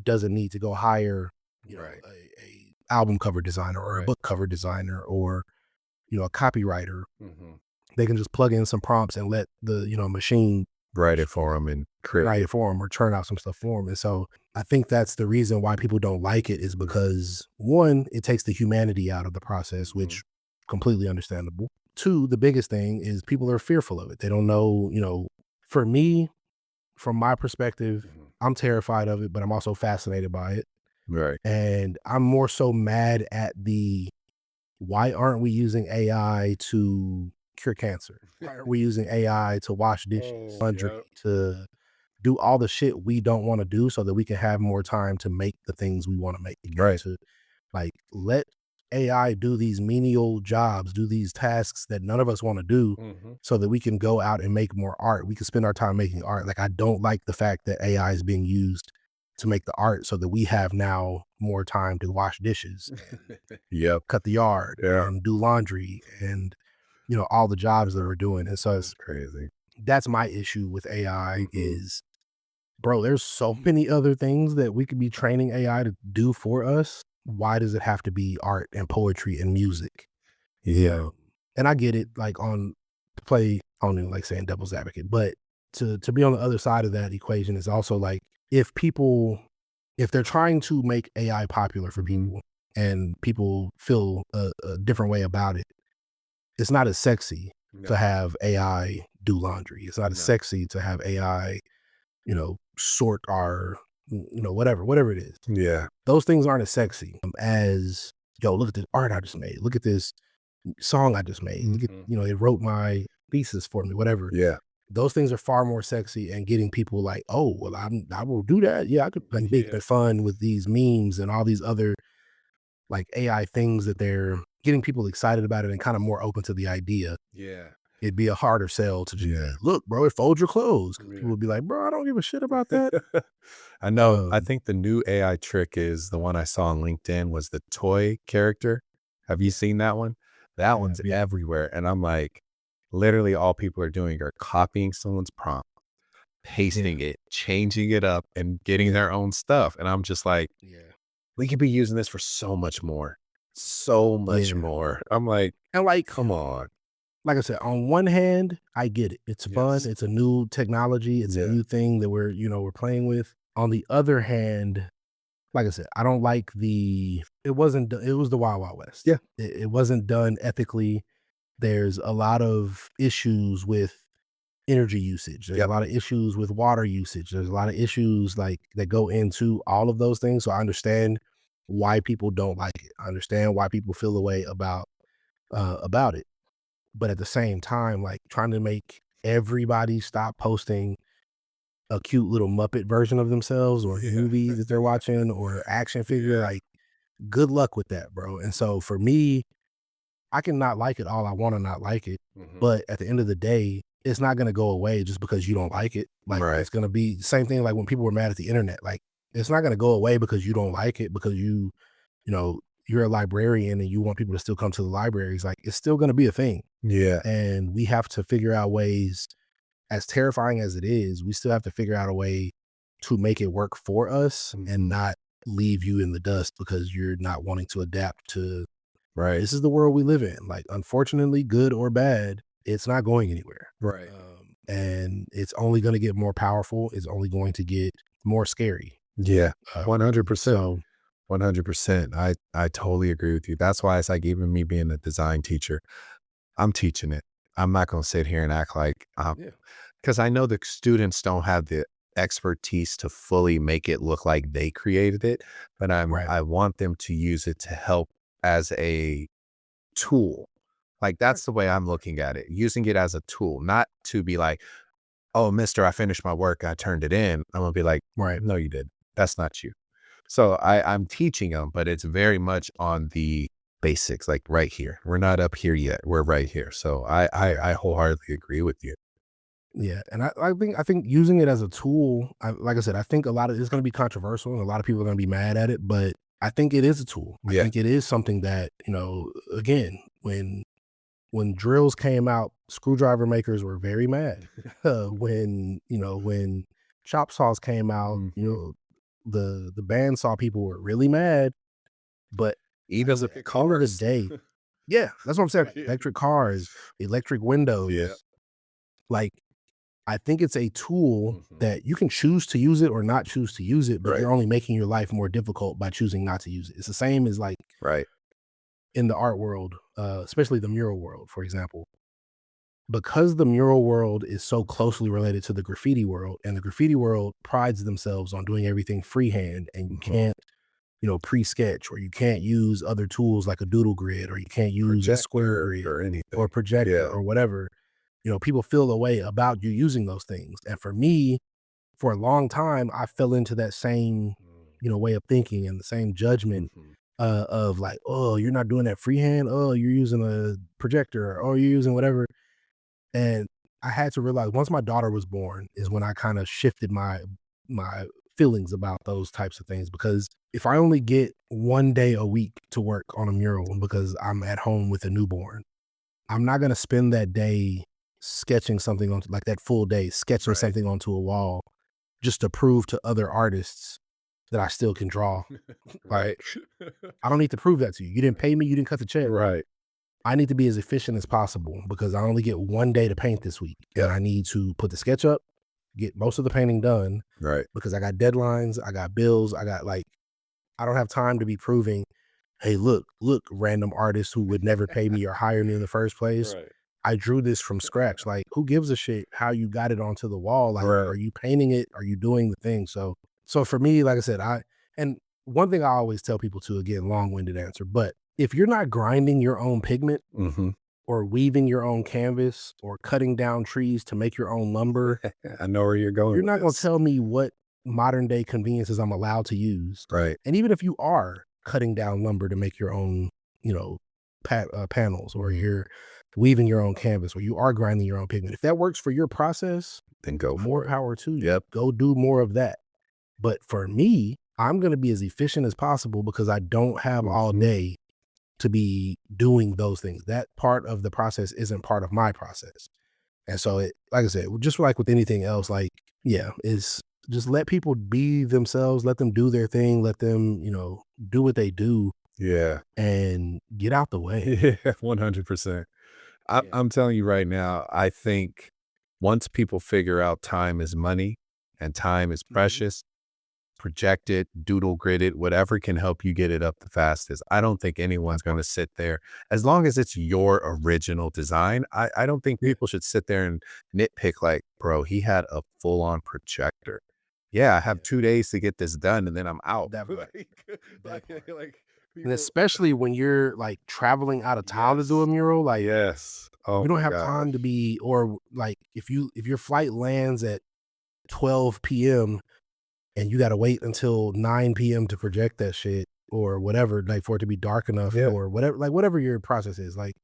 [SPEAKER 2] doesn't need to go hire, a album cover designer, or a book cover designer, or, a copywriter. They can just plug in some prompts and let the, machine
[SPEAKER 1] Write it for them and
[SPEAKER 2] write it for them, or churn out some stuff for them. And so I think that's the reason why people don't like it, is because one, it takes the humanity out of the process, which completely understandable. Two, the biggest thing is people are fearful of it. They don't know, for me, from my perspective, I'm terrified of it, but I'm also fascinated by it.
[SPEAKER 1] Right.
[SPEAKER 2] And I'm more so mad at why aren't we using AI to cure cancer? Why aren't we using AI to wash dishes, laundry, to do all the shit we don't want to do, so that we can have more time to make the things we want to make?
[SPEAKER 1] Right.
[SPEAKER 2] To like let AI do these menial jobs, do these tasks that none of us want to do, so that we can go out and make more art. We can spend our time making art. Like I don't like the fact that AI is being used to make the art so that we have now more time to wash dishes, and cut the yard, and do laundry, and all the jobs that we're doing. And so
[SPEAKER 1] That's crazy.
[SPEAKER 2] that's my issue with AI is, bro, there's so many other things that we could be training AI to do for us. Why does it have to be art and poetry and music? And I get it, like on to play, I don't even like saying devil's advocate, but to be on the other side of that equation is also like if they're trying to make AI popular for
[SPEAKER 1] Mhm.
[SPEAKER 2] people and people feel a different way about it, it's not as sexy to
[SPEAKER 1] No,
[SPEAKER 2] have AI do laundry. It's not as
[SPEAKER 1] no.
[SPEAKER 2] sexy to have AI, sort our, whatever it is.
[SPEAKER 1] Yeah.
[SPEAKER 2] Those things aren't as sexy as, yo, look at this art I just made. Look at this song I just made. Look at,
[SPEAKER 1] Mhm.
[SPEAKER 2] it wrote my thesis for me, whatever.
[SPEAKER 1] Yeah.
[SPEAKER 2] Those things are far more sexy and getting people like, oh, well, I will do that. Yeah, I could like
[SPEAKER 1] Yeah.
[SPEAKER 2] making fun with these memes and all these other like AI things that they're getting people excited about it and kind of more open to the idea.
[SPEAKER 1] Yeah.
[SPEAKER 2] It'd be a harder sell to just
[SPEAKER 1] Yeah.
[SPEAKER 2] be, look, bro, it folds your clothes. 'Cause people
[SPEAKER 1] Yeah.
[SPEAKER 2] would be like, bro, I don't give a shit about that.
[SPEAKER 1] I know. I
[SPEAKER 2] Um,
[SPEAKER 1] think the new AI trick is the one I saw on LinkedIn was the toy character. Have you
[SPEAKER 2] yeah,
[SPEAKER 1] seen that one? That
[SPEAKER 2] yeah,
[SPEAKER 1] one's
[SPEAKER 2] yeah,
[SPEAKER 1] everywhere. And I'm like, literally all people are doing are copying someone's prompt,
[SPEAKER 2] yeah,
[SPEAKER 1] pasting it, changing it up, and getting
[SPEAKER 2] yeah,
[SPEAKER 1] their own stuff. And I'm just like,
[SPEAKER 2] yeah,
[SPEAKER 1] we could be using this for so much more. So much
[SPEAKER 2] yeah.
[SPEAKER 1] more. I'm like,
[SPEAKER 2] And
[SPEAKER 1] come on.
[SPEAKER 2] like I said, on one hand, I get it. It's fun.
[SPEAKER 1] Yes.
[SPEAKER 2] It's a new technology. It's a
[SPEAKER 1] Yeah.
[SPEAKER 2] new thing that we're playing with. On the other hand, like I said, I don't like it wasn't, it was the Wild Wild West.
[SPEAKER 1] Yeah.
[SPEAKER 2] It wasn't done ethically. There's a lot of issues with energy usage. There's a
[SPEAKER 1] Yep.
[SPEAKER 2] lot of issues with water usage. There's a lot of issues like that go into all of those things. So I understand why people don't like it. I understand why people feel the way about it. But at the same time, like trying to make everybody stop posting a cute little Muppet version of themselves or
[SPEAKER 1] Yeah.
[SPEAKER 2] movie that they're watching or action figure,
[SPEAKER 1] Yeah.
[SPEAKER 2] like good luck with that, bro. And so for me, I can not like it all I want to not like it.
[SPEAKER 1] Mhm.
[SPEAKER 2] But at the end of the day, it's not going to go away just because you don't like it. Like
[SPEAKER 1] Right.
[SPEAKER 2] it's going to be the same thing like when people were mad at the internet. Like it's not going to go away because you don't like it because you know, you're a librarian and you want people to still come to the libraries. Like it's still going to be a thing.
[SPEAKER 1] Yeah.
[SPEAKER 2] And we have to figure out ways, as terrifying as it is, we still have to figure out a way to make it work for us and
[SPEAKER 1] Mhm.
[SPEAKER 2] not leave you in the dust because you're not wanting to adapt to
[SPEAKER 1] Right.
[SPEAKER 2] this is the world we live in. Like, unfortunately, good or bad, it's not going anywhere.
[SPEAKER 1] Right.
[SPEAKER 2] And it's only going to get more powerful. It's only going to get more scary.
[SPEAKER 1] Yeah. 100%.
[SPEAKER 2] So
[SPEAKER 1] 100%. I totally agree with you. That's why it's like even me being a design teacher, I'm teaching it. I'm not going to sit here and act like
[SPEAKER 2] yeah,
[SPEAKER 1] because I know the students don't have the expertise to fully make it look like they created it, but
[SPEAKER 2] right,
[SPEAKER 1] I want them to use it to help as a tool. Like
[SPEAKER 2] right,
[SPEAKER 1] that's the way I'm looking at it, using it as a tool, not to be like, "Oh, mister, I finished my work. I turned it in." I'm gonna be like,
[SPEAKER 2] right.
[SPEAKER 1] "No, you did. That's not you." So I'm teaching them, but it's very much on the basics, like right here. We're not up here yet. We're right here. So I wholeheartedly agree with you.
[SPEAKER 2] Yeah, and I think using it as a tool, like I said, I think a lot of it's going to be controversial, and a lot of people are going to be mad at it. But I think it is a tool. I
[SPEAKER 1] Yeah.
[SPEAKER 2] think it is something that again, when drills came out, screwdriver makers were very mad. When chop saws came out,
[SPEAKER 1] Mhm.
[SPEAKER 2] the bandsaw people were really mad. But like I said, at
[SPEAKER 1] Electric
[SPEAKER 2] the end of the
[SPEAKER 1] cars.
[SPEAKER 2] day, yeah, that's what I'm saying.
[SPEAKER 1] Yeah.
[SPEAKER 2] Electric cars, electric
[SPEAKER 1] Yeah.
[SPEAKER 2] windows, like I think it's a tool
[SPEAKER 1] Mhm.
[SPEAKER 2] that you can choose to use it or not choose to use it, but
[SPEAKER 1] Right.
[SPEAKER 2] you're only making your life more difficult by choosing not to use it. It's the same as like
[SPEAKER 1] Right.
[SPEAKER 2] in the art world, especially the mural world, for example. Because the mural world is so closely related to the graffiti world, and the graffiti world prides themselves on doing everything freehand, and you
[SPEAKER 1] Mhm.
[SPEAKER 2] can't, pre-sketch, or you can't use other tools like a doodle grid, or you can't use a square
[SPEAKER 1] Projector
[SPEAKER 2] grid
[SPEAKER 1] or
[SPEAKER 2] or
[SPEAKER 1] anything.
[SPEAKER 2] projector
[SPEAKER 1] Yeah.
[SPEAKER 2] or whatever. People feel a way about you using those things. And for me, for a long time, I fell into that same,
[SPEAKER 1] Mm.
[SPEAKER 2] way of thinking and the same judgment
[SPEAKER 1] Mhm.
[SPEAKER 2] of like, oh, you're not doing that freehand. Oh, you're using a projector. Or, oh, you're using whatever. And I had to realize once my daughter was born is when I kind of shifted my feelings about those types of things because if I only get 1 day a week to work on a mural because I'm at home with a newborn, I'm not gonna spend that day sketching something on like that full day sketching
[SPEAKER 1] Right.
[SPEAKER 2] something onto a wall just to prove to other artists that I still can draw.
[SPEAKER 1] Right.
[SPEAKER 2] Like, I don't need to prove that to you. You didn't pay me, you didn't cut the check.
[SPEAKER 1] Right.
[SPEAKER 2] I need to be as efficient as possible because I only get 1 day to paint this week, and
[SPEAKER 1] Yep.
[SPEAKER 2] I need to put the sketch up, get most of the painting done
[SPEAKER 1] Right.
[SPEAKER 2] because I got deadlines, I got bills, I got like I don't have time to be proving, "Hey, look, random artist who would never pay me or hire me in the first place.
[SPEAKER 1] Right.
[SPEAKER 2] I drew this from scratch." Like, who gives a shit how you got it onto the wall? Like,
[SPEAKER 1] Right.
[SPEAKER 2] are you painting it? Are you doing the thing? So for me, like I said, and one thing I always tell people too, again, long-winded answer, but if you're not grinding your own pigment
[SPEAKER 1] Hmm.
[SPEAKER 2] or weaving your own canvas or cutting down trees to make your own lumber,
[SPEAKER 1] I know where you're going
[SPEAKER 2] you're
[SPEAKER 1] with
[SPEAKER 2] not gonna
[SPEAKER 1] this.
[SPEAKER 2] tell me what modern day conveniences I'm allowed to use.
[SPEAKER 1] Right.
[SPEAKER 2] And even if you are cutting down lumber to make your own, panels, or
[SPEAKER 1] Mhm.
[SPEAKER 2] you're weaving your own canvas, or you are grinding your own pigment, if that works for your process,
[SPEAKER 1] Then go
[SPEAKER 2] more
[SPEAKER 1] for it.
[SPEAKER 2] power to you.
[SPEAKER 1] Yep.
[SPEAKER 2] Go do more of that. But for me, I'm gonna be as efficient as possible because I don't have all
[SPEAKER 1] Mhm.
[SPEAKER 2] day to be doing those things. That part of the process isn't part of my process. And so like I said, just like with anything else, like, yeah, is just let people be themselves, let them do their thing, let them, do what they do
[SPEAKER 1] Yeah.
[SPEAKER 2] and get out the way.
[SPEAKER 1] Yeah, 100%.
[SPEAKER 2] Yeah.
[SPEAKER 1] I'm telling you right now, I think once people figure out time is money and time is
[SPEAKER 2] Mhm.
[SPEAKER 1] precious, project it, doodle grid it, whatever can help you get it up the fastest. I don't think anyone's
[SPEAKER 2] That
[SPEAKER 1] going to
[SPEAKER 2] part.
[SPEAKER 1] sit there as long as it's your original design. I don't think
[SPEAKER 2] Yeah.
[SPEAKER 1] people should sit there and nitpick like, bro, he had a full on projector. Yeah, I have
[SPEAKER 2] Yeah.
[SPEAKER 1] 2 days to get this done and then I'm out.
[SPEAKER 2] That part.
[SPEAKER 1] like,
[SPEAKER 2] That part.
[SPEAKER 1] like
[SPEAKER 2] And
[SPEAKER 1] people.
[SPEAKER 2] especially when you're like traveling out of town to do a
[SPEAKER 1] Yes.
[SPEAKER 2] mural, like
[SPEAKER 1] Yes. Oh
[SPEAKER 2] you don't
[SPEAKER 1] my
[SPEAKER 2] have time to
[SPEAKER 1] gosh.
[SPEAKER 2] be, or like if your flight lands at 12 p.m. and you gotta wait until 9 p.m. to project that shit or whatever, like for it to be dark enough
[SPEAKER 1] Yeah.
[SPEAKER 2] or whatever, like whatever your process is. Like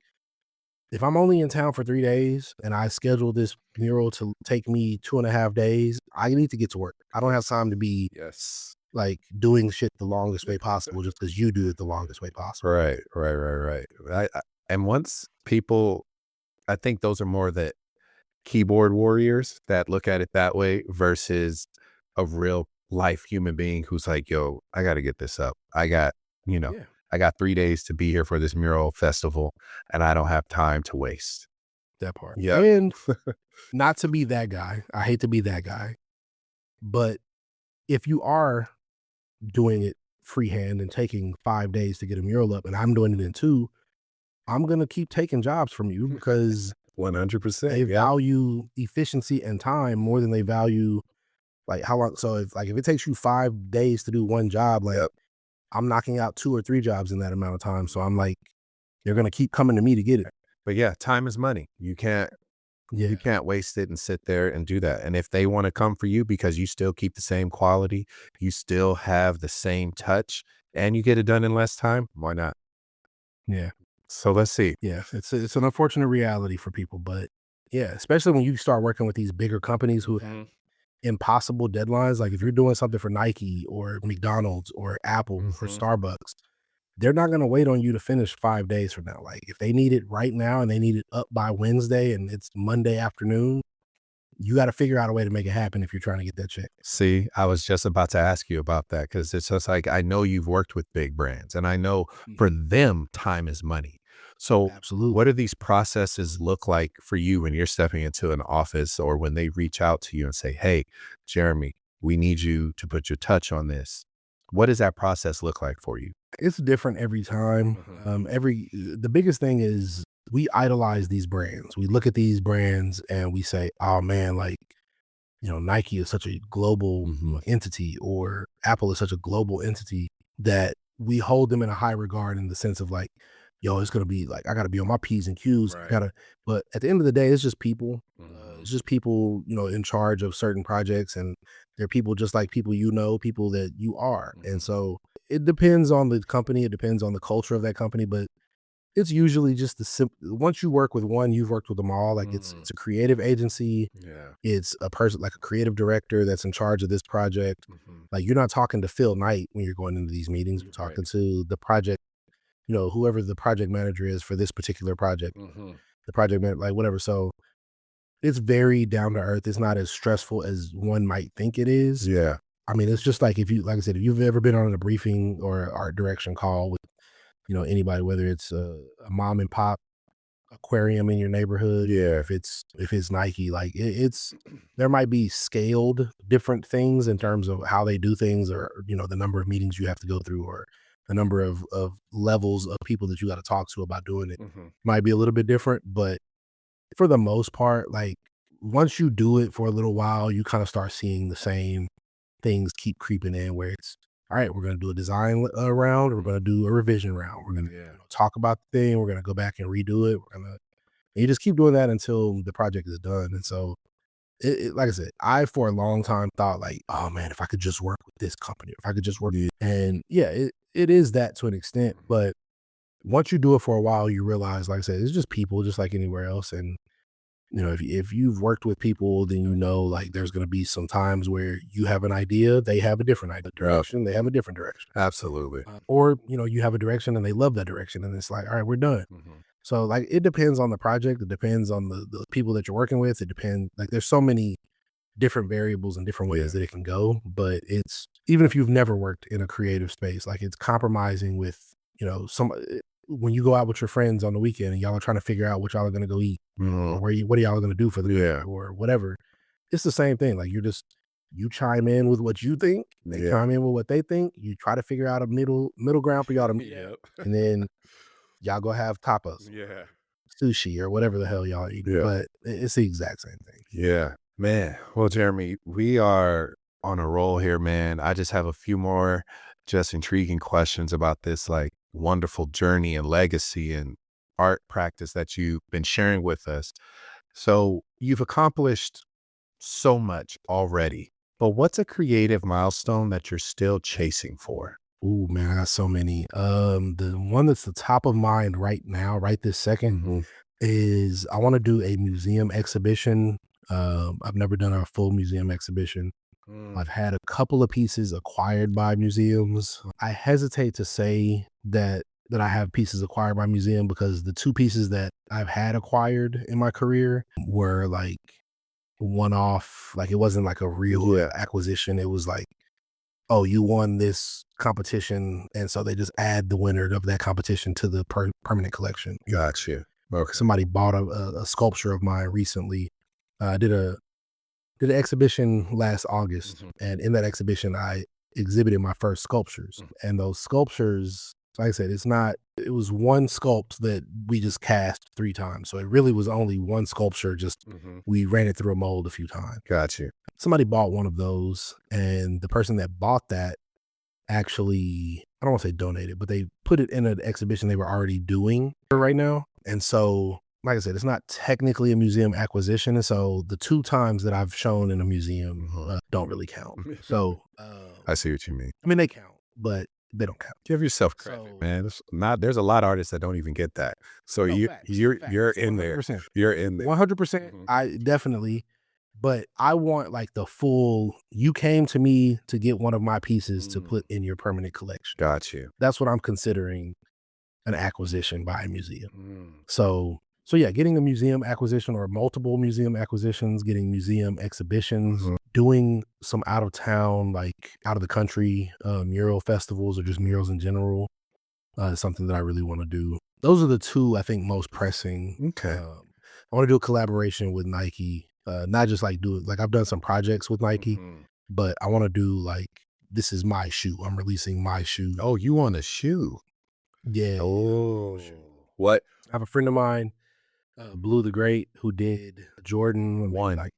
[SPEAKER 2] if I'm only in town for 3 days and I schedule this mural to take me 2.5 days, I need to get to work. I don't have
[SPEAKER 1] Yes.
[SPEAKER 2] time to be
[SPEAKER 1] Yes.
[SPEAKER 2] like doing shit the longest way possible just because you do it the longest way possible.
[SPEAKER 1] Right, right, right, right. And once people, I think those are more the keyboard warriors that look at it that way versus a real life human being who's like, yo, I got to get this up. You know,
[SPEAKER 2] Yeah,
[SPEAKER 1] I got 3 days to be here for this mural festival and I don't have time to waste.
[SPEAKER 2] that part.
[SPEAKER 1] Yep.
[SPEAKER 2] And not to be that guy. I hate to be that guy. But if you are doing it freehand and taking 5 days to get a mural up and I'm doing it in two, I'm gonna keep taking jobs from you because
[SPEAKER 1] 100%.
[SPEAKER 2] they
[SPEAKER 1] Yep.
[SPEAKER 2] value efficiency and time more than they value like how long. So if it takes you 5 days to do one job, like
[SPEAKER 1] Yep.
[SPEAKER 2] I'm knocking out 2 or 3 jobs in that amount of time. So I'm like, you're gonna keep coming to me to get it.
[SPEAKER 1] But yeah, time is money. You
[SPEAKER 2] Yeah,
[SPEAKER 1] can't waste it and sit there and do that. And if they want to come for you because you still keep the same quality, you still have the same touch, and you get it done in less time, why not?
[SPEAKER 2] yeah,
[SPEAKER 1] So let's see.
[SPEAKER 2] yeah. It's an unfortunate reality for people, but yeah, especially when you start working with these bigger companies who have
[SPEAKER 1] Mhm,
[SPEAKER 2] impossible deadlines. Like if you're doing something for Nike or McDonald's or Apple or
[SPEAKER 1] mhm.
[SPEAKER 2] Starbucks, they're not gonna wait on you to finish 5 days from now. Like if they need it right now and they need it up by Wednesday and it's Monday afternoon, you got to figure out a way to make it happen if you're trying to get that check.
[SPEAKER 1] See, I was just about to ask you about that because it's just like I know you've worked with big brands and I know for
[SPEAKER 2] Mhm.
[SPEAKER 1] them, time is money. So, what
[SPEAKER 2] Absolutely.
[SPEAKER 1] do these processes look like for you when you're stepping into an office or when they reach out to you and say, hey, Jeremy, we need you to put your touch on this? What does that process look like for you?
[SPEAKER 2] It's different every time.
[SPEAKER 1] Mhm.
[SPEAKER 2] The biggest thing is we idolize these brands. We look at these brands and we say, "Oh man, like Nike is such a global
[SPEAKER 1] Mhm.
[SPEAKER 2] entity, or Apple is such a global entity that we hold them in a high regard in the sense of like, yo, it's gonna be like I gotta be on my P's and Q's. I
[SPEAKER 1] Right.
[SPEAKER 2] gotta, but at the end of the day, it's just people.
[SPEAKER 1] Mhm.
[SPEAKER 2] It's just people, in charge of certain projects, and they're people just like people, people that you are, and
[SPEAKER 1] Mhm.
[SPEAKER 2] so it depends on the company. It depends on the culture of that company, but it's usually just the simple. Once you work with one, you've worked with them all. Like
[SPEAKER 1] Mhm.
[SPEAKER 2] it's a creative agency,
[SPEAKER 1] Yeah.
[SPEAKER 2] it's a person like a creative director that's in charge of this project.
[SPEAKER 1] Mhm.
[SPEAKER 2] Like you're not talking to Phil Knight when you're going into these meetings. You're
[SPEAKER 1] Right.
[SPEAKER 2] talking to the project, whoever the project manager is for this particular project,
[SPEAKER 1] Mhm.
[SPEAKER 2] the project man, like whatever. So it's very down to earth. It's not as stressful as one might think it is.
[SPEAKER 1] Yeah.
[SPEAKER 2] I mean, it's just like like I said, if you've ever been on a briefing or art direction call with, anybody, whether it's a mom and pop aquarium in your neighborhood.
[SPEAKER 1] Yeah.
[SPEAKER 2] If it's Nike, like it's there might be scaled different things in terms of how they do things, or the number of meetings you have to go through, or the number of levels of people that you got to talk to about doing it
[SPEAKER 1] Mhm.
[SPEAKER 2] might be a little bit different. But for the most part, like once you do it for a little while, you kind of start seeing the same things keep creeping in, where it's all right, we're going to do a design round, we're going to do a revision round, we're going to
[SPEAKER 1] Yeah.
[SPEAKER 2] talk about the thing, we're going to go back and redo it, we're going to and you just keep doing that until the project is done. And so like I said, I for a long time thought like, oh man, if I could just work with this company, if I could just work,
[SPEAKER 1] Yeah.
[SPEAKER 2] and yeah, it is that to an extent. But once you do it for a while, you realize, like I said, it's just people, just like anywhere else. And if you've worked with people, then like there's going to be some times where you have an idea, they have a different idea, direction, they have a different direction,
[SPEAKER 1] Absolutely.
[SPEAKER 2] or you have a direction and they love that direction, and it's like, all right, we're done.
[SPEAKER 1] Mhm.
[SPEAKER 2] So like it depends on the project, it depends on the people that you're working with, it depends, like there's so many different variables and different ways
[SPEAKER 1] Yeah.
[SPEAKER 2] that it can go. But it's, even if you've never worked in a creative space, like it's compromising with some when you go out with your friends on the weekend and y'all are trying to figure out what y'all are going to go eat, or
[SPEAKER 1] Mhm.
[SPEAKER 2] what are y'all going to do for the
[SPEAKER 1] Yeah.
[SPEAKER 2] or whatever. It's the same thing. Like you chime in with what you think, they
[SPEAKER 1] Yeah.
[SPEAKER 2] chime in with what they think, you try to figure out a middle ground for y'all to meet at,
[SPEAKER 1] Yep.
[SPEAKER 2] and then y'all go have tapas,
[SPEAKER 1] Yeah.
[SPEAKER 2] sushi, or whatever the hell y'all eat.
[SPEAKER 1] Yeah.
[SPEAKER 2] But it's the exact same thing.
[SPEAKER 1] Yeah, man. Well, Jeremy, we are on a roll here, man. I just have a few more just intriguing questions about this like wonderful journey and legacy and art practice that you've been sharing with us. So you've accomplished so much already, but what's a creative milestone that you're still chasing for?
[SPEAKER 2] Ooh, man, I got so many. The one that's the top of mind right now, right this second,
[SPEAKER 1] Mhm.
[SPEAKER 2] is I want to do a museum exhibition. I've never done a full museum exhibition.
[SPEAKER 1] Mm.
[SPEAKER 2] I've had a couple of pieces acquired by museums. I hesitate to say that I have pieces acquired by museum, because the two pieces that I've had acquired in my career were like one off. Like it wasn't like a real
[SPEAKER 1] Yeah,
[SPEAKER 2] acquisition. It was like, oh, you won this competition, and so they just add the winner of that competition to the permanent collection.
[SPEAKER 1] got you. Okay.
[SPEAKER 2] Somebody bought a sculpture of mine recently. I did an exhibition last August,
[SPEAKER 1] Mhm.
[SPEAKER 2] and in that exhibition, I exhibited my first sculptures.
[SPEAKER 1] Mhm.
[SPEAKER 2] And those sculptures, like I said, it was one sculpt that we just cast 3 times. So it really was only one sculpture, just
[SPEAKER 1] Mhm.
[SPEAKER 2] we ran it through a mold a few times.
[SPEAKER 1] Got you.
[SPEAKER 2] Somebody bought one of those, and the person that bought that actually, I don't want to say donated, but they put it in an exhibition they were already doing right now. And so, like I said, it's not technically a museum acquisition. And so the 2 times that I've shown in a museum
[SPEAKER 1] Mhm.
[SPEAKER 2] don't really count. So,
[SPEAKER 1] I see what you mean.
[SPEAKER 2] I mean, they count, but they don't count.
[SPEAKER 1] Give yourself credit,
[SPEAKER 2] So,
[SPEAKER 1] man. There's a lot of artists that don't even get that. So
[SPEAKER 2] no,
[SPEAKER 1] you're
[SPEAKER 2] facts,
[SPEAKER 1] in there.
[SPEAKER 2] 100%.
[SPEAKER 1] You're in there.
[SPEAKER 2] 100%.
[SPEAKER 1] Mhm.
[SPEAKER 2] I definitely, but I want like the full, you came to me to get one of my pieces to
[SPEAKER 1] Mm.
[SPEAKER 2] put in your permanent collection.
[SPEAKER 1] Got you.
[SPEAKER 2] That's what I'm considering an acquisition by a museum.
[SPEAKER 1] Mm.
[SPEAKER 2] So yeah, getting a museum acquisition or multiple museum acquisitions, getting museum exhibitions,
[SPEAKER 1] Mhm.
[SPEAKER 2] doing some out of town, like out of the country, mural festivals, or just murals in general, is something that I really want to do. Those are the two I think most pressing.
[SPEAKER 1] Okay.
[SPEAKER 2] I want to do a collaboration with Nike, not just like do it like I've done some projects with Nike,
[SPEAKER 1] Mhm.
[SPEAKER 2] but I want to do like, this is my shoe. I'm releasing my shoe.
[SPEAKER 1] Oh, you want a shoe?
[SPEAKER 2] Yeah, yeah.
[SPEAKER 1] Oh, what
[SPEAKER 2] I have a friend of mine, Blue the Great, who did Jordan. Let me
[SPEAKER 1] one?
[SPEAKER 2] like,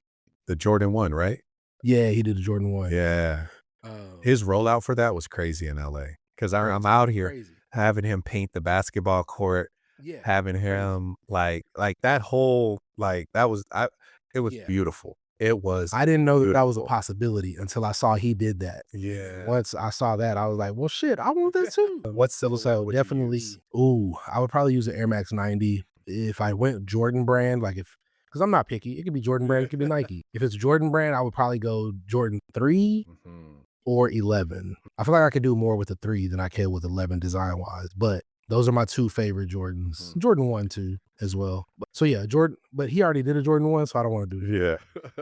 [SPEAKER 1] The Jordan 1, right?
[SPEAKER 2] yeah, he did the Jordan 1.
[SPEAKER 1] Yeah.
[SPEAKER 2] Um,
[SPEAKER 1] His rollout for that was crazy in LA because I'm
[SPEAKER 2] Crazy,
[SPEAKER 1] out here
[SPEAKER 2] crazy.
[SPEAKER 1] having him paint the basketball court,
[SPEAKER 2] Yeah,
[SPEAKER 1] having
[SPEAKER 2] crazy.
[SPEAKER 1] him like that whole like that was I it was
[SPEAKER 2] Yeah.
[SPEAKER 1] beautiful. It was
[SPEAKER 2] I didn't know that that was a
[SPEAKER 1] beautiful.
[SPEAKER 2] possibility until I saw he did that. And
[SPEAKER 1] Yeah.
[SPEAKER 2] once I saw that, I was like, well, shit, I want that too.
[SPEAKER 1] What silhouette
[SPEAKER 2] So
[SPEAKER 1] would you use?
[SPEAKER 2] definitely, ooh, I would probably use an Air Max 90. If I went Jordan brand, like because I'm not picky, it could be Jordan brand,
[SPEAKER 1] Yeah.
[SPEAKER 2] it could be Nike. If it's Jordan brand, I would probably go Jordan 3
[SPEAKER 1] Mhm.
[SPEAKER 2] or 11. I feel like I could do more with the 3 than I can with 11 design wise, but those are my 2 favorite Jordans.
[SPEAKER 1] Mhm.
[SPEAKER 2] Jordan 1 too as well. So yeah, Jordan, but he already did a Jordan 1, so I don't want to do it.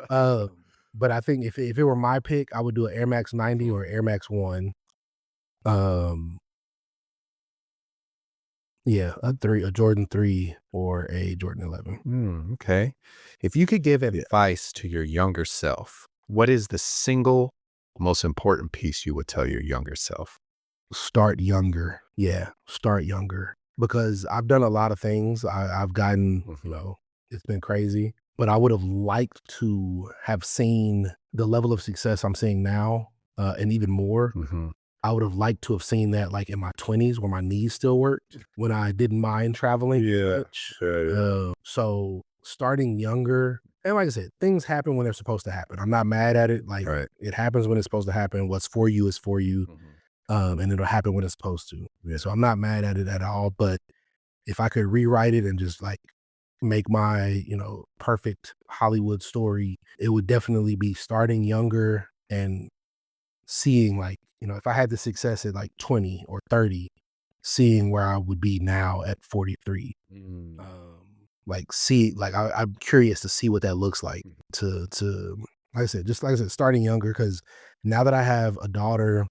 [SPEAKER 1] Yeah.
[SPEAKER 2] But I think if it were my pick, I would do an Air Max 90
[SPEAKER 1] Mhm.
[SPEAKER 2] or Air Max 1. Um, Yeah, a Jordan 3 or a Jordan 11.
[SPEAKER 1] Okay. If you could give
[SPEAKER 2] Yeah.
[SPEAKER 1] advice to your younger self, what is the single most important piece you would tell your younger self?
[SPEAKER 2] Start younger. Yeah, start younger because I've done a lot of things. I've gotten,
[SPEAKER 1] Mhm.
[SPEAKER 2] it's been crazy, but I would have liked to have seen the level of success I'm seeing now, and even more.
[SPEAKER 1] Mhm.
[SPEAKER 2] I would have liked to have seen that like in my 20s where my knees still worked, when I didn't mind traveling as
[SPEAKER 1] Yeah.
[SPEAKER 2] much.
[SPEAKER 1] Yeah, yeah.
[SPEAKER 2] So starting younger, and like I said, things happen when they're supposed to happen. I'm not mad at it. Like
[SPEAKER 1] Right.
[SPEAKER 2] it happens when it's supposed to happen. What's for you is for you,
[SPEAKER 1] Mhm.
[SPEAKER 2] and it'll happen when it's supposed to.
[SPEAKER 1] Yeah.
[SPEAKER 2] So I'm not mad at it at all. But if I could rewrite it and just like make my, perfect Hollywood story, it would definitely be starting younger and seeing like, if I had the success at like 20 or 30, seeing where I would be now at 43.
[SPEAKER 1] Mm.
[SPEAKER 2] Like see, like I'm curious to see what that looks like
[SPEAKER 1] Mhm.
[SPEAKER 2] to like I said, just like I said, starting younger because now that I have a daughter,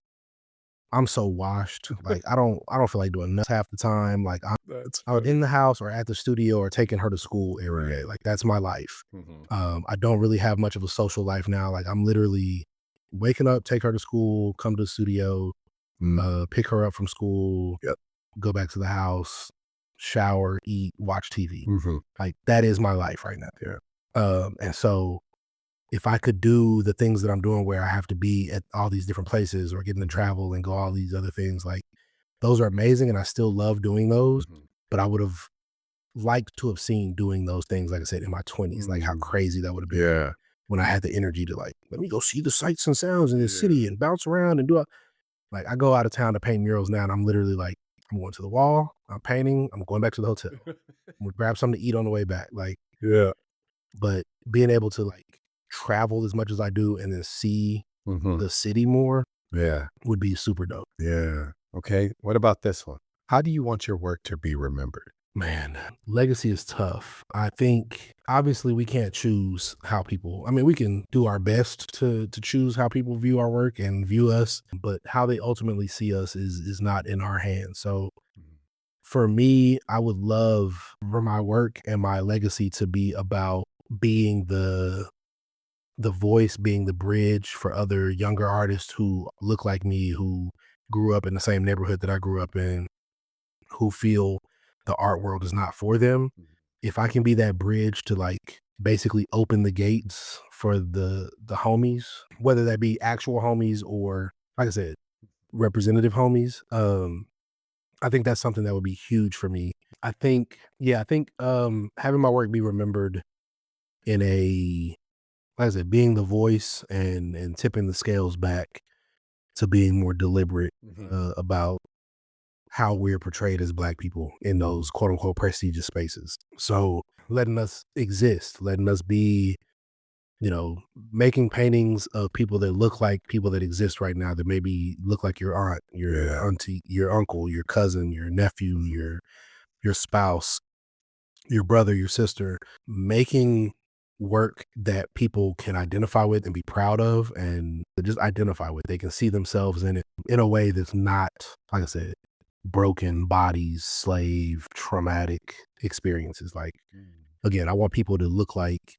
[SPEAKER 2] I'm so washed. Like I don't feel like doing nothing half the time. Like
[SPEAKER 1] That's
[SPEAKER 2] I'm
[SPEAKER 1] funny.
[SPEAKER 2] in the house or at the studio or taking her to school every day.
[SPEAKER 1] Right.
[SPEAKER 2] Like that's my life.
[SPEAKER 1] Mhm.
[SPEAKER 2] I don't really have much of a social life now. Like I'm literally waking up, take her to school, come to the studio,
[SPEAKER 1] Mm.
[SPEAKER 2] pick her up from school,
[SPEAKER 1] Yep.
[SPEAKER 2] go back to the house, shower, eat, watch TV.
[SPEAKER 1] Mhm.
[SPEAKER 2] Like that is my life right now.
[SPEAKER 1] Yeah.
[SPEAKER 2] And so if I could do the things that I'm doing where I have to be at all these different places or getting to travel and go all these other things, like those are amazing and I still love doing those.
[SPEAKER 1] Mhm.
[SPEAKER 2] But I would have liked to have seen doing those things, like I said, in my 20s, like how
[SPEAKER 1] Mm.
[SPEAKER 2] crazy that would have been
[SPEAKER 1] Yeah.
[SPEAKER 2] when I had the energy to like, let me go see the sights and sounds in this
[SPEAKER 1] Yeah.
[SPEAKER 2] city and bounce around and do like I go out of town to paint murals now and I'm literally like, I'm going to the wall, I'm painting, I'm going back to the hotel. I'm gonna grab something to eat on the way back. Like,
[SPEAKER 1] Yeah.
[SPEAKER 2] but being able to like travel as much as I do and then see
[SPEAKER 1] Mhm.
[SPEAKER 2] the city more
[SPEAKER 1] Yeah.
[SPEAKER 2] would be super dope.
[SPEAKER 1] Yeah. Okay. What about this one? How do you want your work to be remembered?
[SPEAKER 2] Man, legacy is tough. I think obviously we can't choose how people, I mean, we can do our best to choose how people view our work and view us, but how they ultimately see us is not in our hands. So
[SPEAKER 1] Mhm.
[SPEAKER 2] for me, I would love for my work and my legacy to be about being the voice, being the bridge for other younger artists who look like me, who grew up in the same neighborhood that I grew up in, who feel the art world is not for them.
[SPEAKER 1] Mhm.
[SPEAKER 2] If I can be that bridge to like basically open the gates for the homies, whether that be actual homies or like I said, representative homies, I think that's something that would be huge for me. I think, yeah, I think having my work be remembered in a like I said, being the voice and tipping the scales back to being more deliberate
[SPEAKER 1] Mhm.
[SPEAKER 2] about how we're portrayed as Black people in those quote unquote prestigious spaces. So letting us exist, letting us be, you know, making paintings of people that look like people that exist right now that maybe look like your aunt, your
[SPEAKER 1] Yeah.
[SPEAKER 2] auntie, your uncle, your cousin, your nephew,
[SPEAKER 1] Mhm.
[SPEAKER 2] your spouse, your brother, your sister, making work that people can identify with and be proud of and just identify with. They can see themselves in it in a way that's not, like I said, broken bodies, slave, traumatic experiences. Like,
[SPEAKER 1] Mm.
[SPEAKER 2] again, I want people to look like,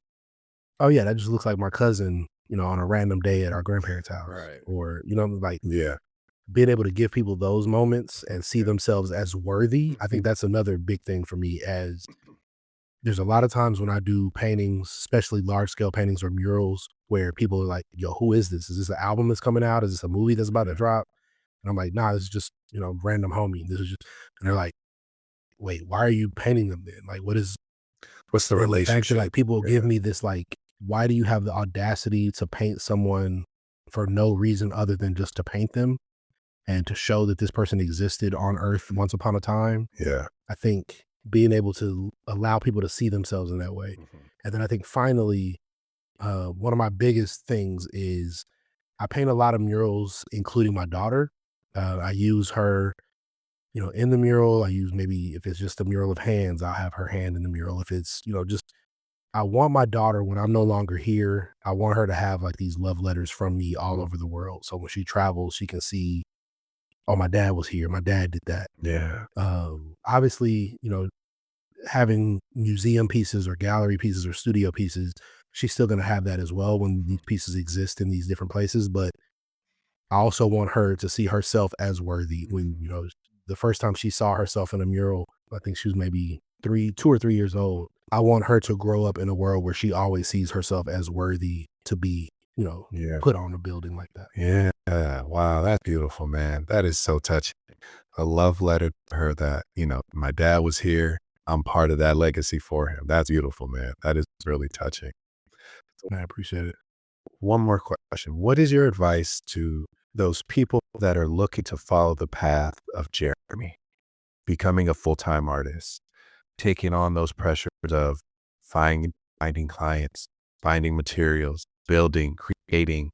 [SPEAKER 2] oh, yeah, that just looks like my cousin, on a random day at our grandparents' house.
[SPEAKER 1] Right.
[SPEAKER 2] Or, like
[SPEAKER 1] Yeah.
[SPEAKER 2] being able to give people those moments and see themselves as worthy. I think
[SPEAKER 1] Mhm.
[SPEAKER 2] that's another big thing for me as there's a lot of times when I do paintings, especially large scale paintings or murals, where people are like, yo, who is this? Is this an album that's coming out? Is this a movie that's about to
[SPEAKER 1] Yeah.
[SPEAKER 2] drop? And I'm like, nah, this is just, random homie. This is just, and they're like, wait, why are you painting them then? Like, what is,
[SPEAKER 1] What's the
[SPEAKER 2] and the fact that
[SPEAKER 1] relationship?
[SPEAKER 2] like people give
[SPEAKER 1] Yeah.
[SPEAKER 2] me this, like, why do you have the audacity to paint someone for no reason other than just to paint them and to show that this person existed on earth once upon a time?
[SPEAKER 1] Yeah.
[SPEAKER 2] I think being able to allow people to see themselves in that way.
[SPEAKER 1] Mhm.
[SPEAKER 2] And then I think finally, one of my biggest things is I paint a lot of murals, including my daughter. I use her, in the mural. I use maybe if it's just a mural of hands, I'll have her hand in the mural. If it's, just I want my daughter when I'm no longer here, I want her to have like these love letters from me all
[SPEAKER 1] Mm.
[SPEAKER 2] over the world. So when she travels, she can see oh, my dad was here, my dad did that.
[SPEAKER 1] Yeah.
[SPEAKER 2] Obviously, having museum pieces or gallery pieces or studio pieces, she's still gonna have that as well when these pieces exist in these different places. But I also want her to see herself as worthy. When, the first time she saw herself in a mural, I think she was maybe 2 or 3 years old. I want her to grow up in a world where she always sees herself as worthy to be,
[SPEAKER 1] Yeah.
[SPEAKER 2] put on a building like that.
[SPEAKER 1] Yeah. Wow. That's beautiful, man. That is so touching. A love letter to her that, my dad was here. I'm part of that legacy for him. That's beautiful, man. That is really touching.
[SPEAKER 2] And I appreciate it.
[SPEAKER 1] One more question. What is your advice to those people that are looking to follow the path of Jeremy, becoming a full-time artist, taking on those pressures of finding clients, finding materials, creating,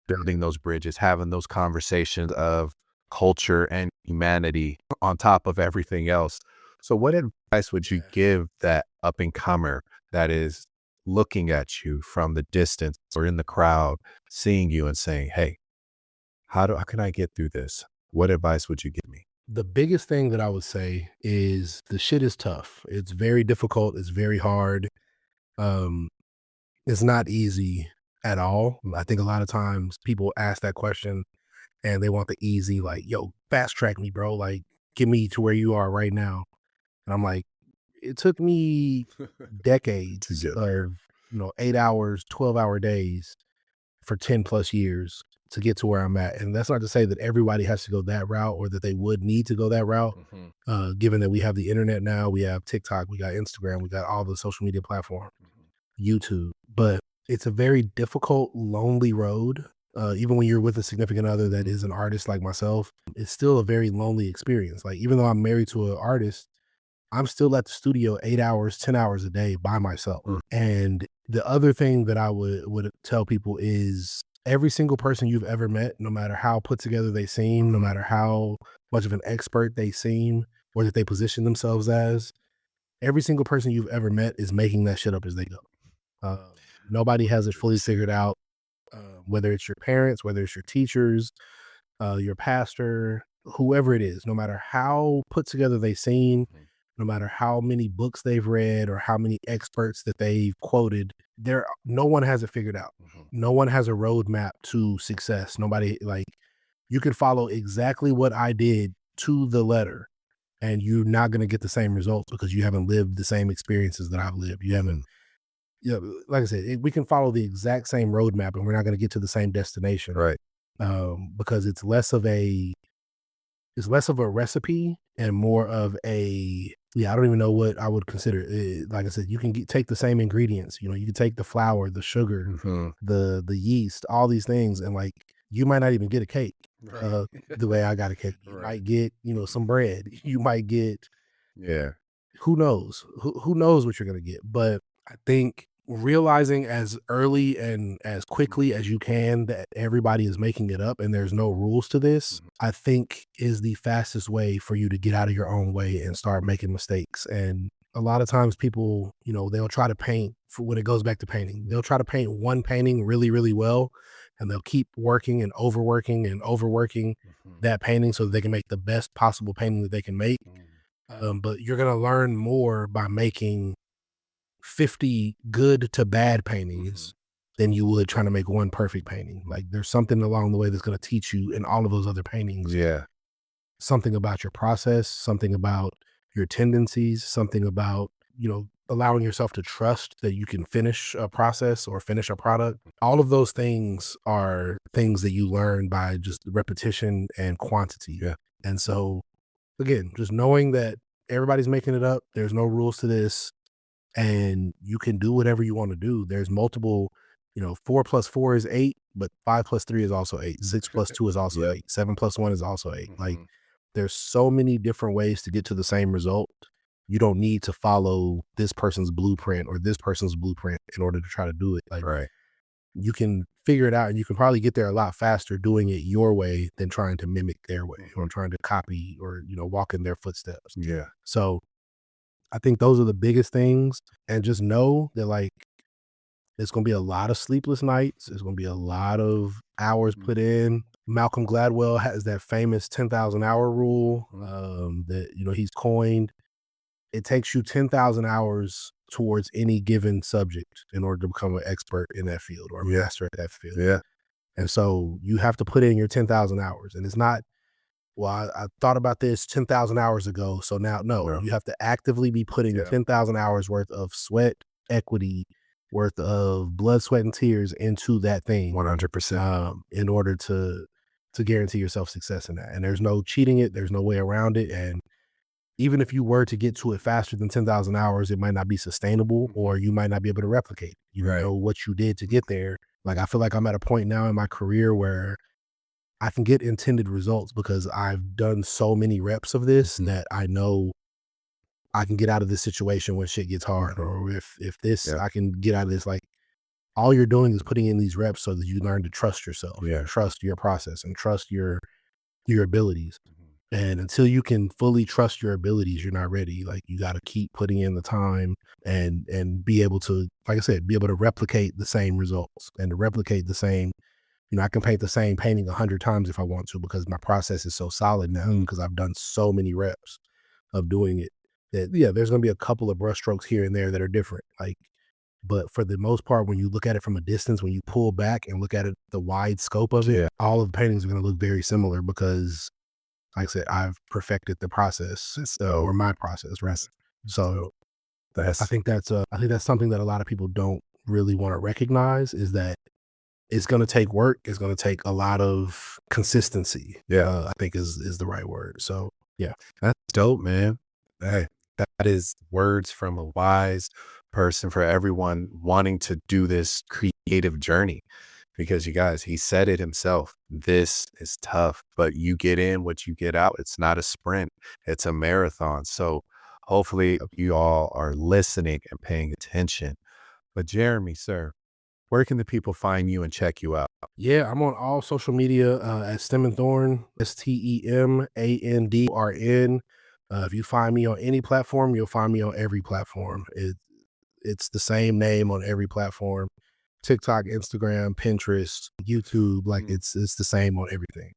[SPEAKER 1] building those bridges, having those conversations of culture and humanity on top of everything else. So what advice would you give that up and comer that is looking at you from the distance or in the crowd, seeing you and saying, hey, how can I get through this? What advice would you give me?
[SPEAKER 2] The biggest thing that I would say is the shit is tough. It's very difficult. It's very hard. Um, it's not easy at all. I think a lot of times people ask that question and they want the easy, like, yo, fast track me, bro. Like, get me to where you are right now. And I'm like, it took me
[SPEAKER 1] To
[SPEAKER 2] decades
[SPEAKER 1] get there.
[SPEAKER 2] of, 8 hours, 12-hour days for 10 plus years to get to where I'm at. And that's not to say that everybody has to go that route or that they would need to go that route.
[SPEAKER 1] Mhm,
[SPEAKER 2] Given that we have the internet now, we have TikTok, we got Instagram, we got all the social media platforms, YouTube. But it's a very difficult, lonely road. Even when you're with a significant other that is an artist like myself, it's still a very lonely experience. Like, even though I'm married to an artist, I'm still at the studio 8 hours, 10 hours a day by myself.
[SPEAKER 1] mm,
[SPEAKER 2] And the other thing that I would tell people is every single person you've ever met, no matter how put together they seem, no matter how much of an expert they seem, or that they position themselves as, every single person you've ever met is making that shit up as they go. Uh, Nobody has it fully figured out. Whether it's your parents, whether it's your teachers, your pastor, whoever it is, no matter how put together they seem, no matter how many books they've read or how many experts that they've quoted, no one has it figured out. No one has a roadmap to success. Nobody, like, you can follow exactly what I did to the letter and you're not going to get the same results because you haven't lived the same experiences that I've lived. You haven't,
[SPEAKER 1] mhm.
[SPEAKER 2] like I said, we can follow the exact same roadmap and we're not going to get to the same destination,
[SPEAKER 1] Right.
[SPEAKER 2] because it's less of a recipe and more of a, I don't even know what I would consider it. Like I said, you can take the same ingredients, you can take the flour, the sugar,
[SPEAKER 1] Mhm.
[SPEAKER 2] the yeast, all these things, and, like, you might not even get a cake,
[SPEAKER 1] Right.
[SPEAKER 2] uh, the way I got a cake. You
[SPEAKER 1] Right.
[SPEAKER 2] might get, some bread. You might get,
[SPEAKER 1] Yeah.
[SPEAKER 2] who knows? Who knows what you're gonna get? But I think realizing as early and as quickly as you can that everybody is making it up and there's no rules to this,
[SPEAKER 1] Mhm.
[SPEAKER 2] I think is the fastest way for you to get out of your own way and start making mistakes. And a lot of times people, they'll try to paint for when it goes back to painting. They'll try to paint one painting really, really well, and they'll keep working and overworking
[SPEAKER 1] Mhm.
[SPEAKER 2] that painting so that they can make the best possible painting that they can make.
[SPEAKER 1] Mm.
[SPEAKER 2] But you're gonna learn more by making 50 good to bad
[SPEAKER 1] Mhm.
[SPEAKER 2] paintings than you would trying to make one perfect painting. Like, there's something along the way that's gonna teach you in all of those other paintings,
[SPEAKER 1] Yeah.
[SPEAKER 2] something about your process, something about your tendencies, something about, allowing yourself to trust that you can finish a process or finish a product. All of those things are things that you learn by just repetition and quantity.
[SPEAKER 1] Yeah.
[SPEAKER 2] And so, again, just knowing that everybody's making it up, there's no rules to this, and you can do whatever you want to do. There's multiple, 4 plus 4 is 8, but 5 plus 3 is also 8. 6 plus 2 is also
[SPEAKER 1] Yep.
[SPEAKER 2] 8. 7 plus 1 is also 8. Like,
[SPEAKER 1] Mhm.
[SPEAKER 2] there's so many different ways to get to the same result. You don't need to follow this person's blueprint or this person's blueprint in order to try to do it. Like,
[SPEAKER 1] Right.
[SPEAKER 2] you can figure it out and you can probably get there a lot faster doing it your way than trying to mimic their way or
[SPEAKER 1] Mhm.
[SPEAKER 2] trying to copy or, walk in their footsteps.
[SPEAKER 1] Yeah.
[SPEAKER 2] So I think those are the biggest things. And just know that, like, It's going to be a lot of sleepless nights. It's going to be a lot of hours put in. Malcolm Gladwell has that famous 10,000 hour rule that, you know, he's coined. It takes you 10,000 hours towards any given subject in order to become an expert in that field or a master at that field.
[SPEAKER 1] Yeah.
[SPEAKER 2] And so you have to put in your 10,000 hours. And it's not, well, I thought about this 10,000 hours ago. So now, no, you have to actively be putting 10,000 hours worth of sweat, equity, worth of blood, sweat, and tears into that thing
[SPEAKER 1] 100%.
[SPEAKER 2] in order to guarantee yourself success in that. And there's no cheating it. There's no way around it. And even if you were to get to it faster than 10,000 hours, it might not be sustainable or you might not be able to replicate. You know what you did to get there. Like, I feel like I'm at a point now in my career where I can get intended results because I've done so many reps of this that I know I can get out of this situation when shit gets hard, or if this, I can get out of this. Like, all you're doing is putting in these reps so that you learn to trust yourself, trust your process, and trust your abilities. And until you can fully trust your abilities, you're not ready. Like, you got to keep putting in the time and be able to, like I said, be able to replicate the same results and to replicate the same. You know, I can paint the same painting 100 times if I want to, because my process is so solid now because I've done so many reps of doing it that, there's going to be a couple of brushstrokes here and there that are different. Like, but for the most part, when you look at it from a distance, when you pull back and look at it, the wide scope of it, all of the paintings are going to look very similar because, like I said, I've perfected the process or my process, right? So I think that's something that a lot of people don't really want to recognize, is that it's going to take work. It's going to take a lot of consistency. I think is the right word. So
[SPEAKER 1] that's dope, man. Hey, that is words from a wise person for everyone wanting to do this creative journey. Because you guys, he said it himself. This is tough, but you get in what you get out. It's not a sprint. It's a marathon. So hopefully you all are listening and paying attention. But Jeremy, sir, where can the people find you and check you out?
[SPEAKER 2] Yeah, I'm on all social media at Stem and Thorn, STEMANDRN. If you find me on any platform, you'll find me on every platform. It's the same name on every platform. TikTok, Instagram, Pinterest, YouTube, like it's the same on everything.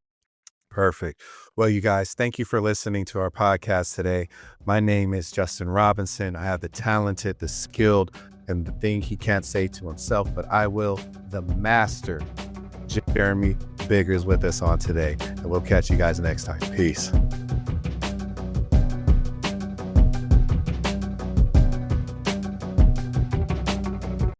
[SPEAKER 1] Perfect. Well, you guys, thank you for listening to our podcast today. My name is Justin Robinson. I have the talented, the skilled, and the thing he can't say to himself, but I will, the master, Jeremy Biggers, with us on today. And we'll catch you guys next time. Peace.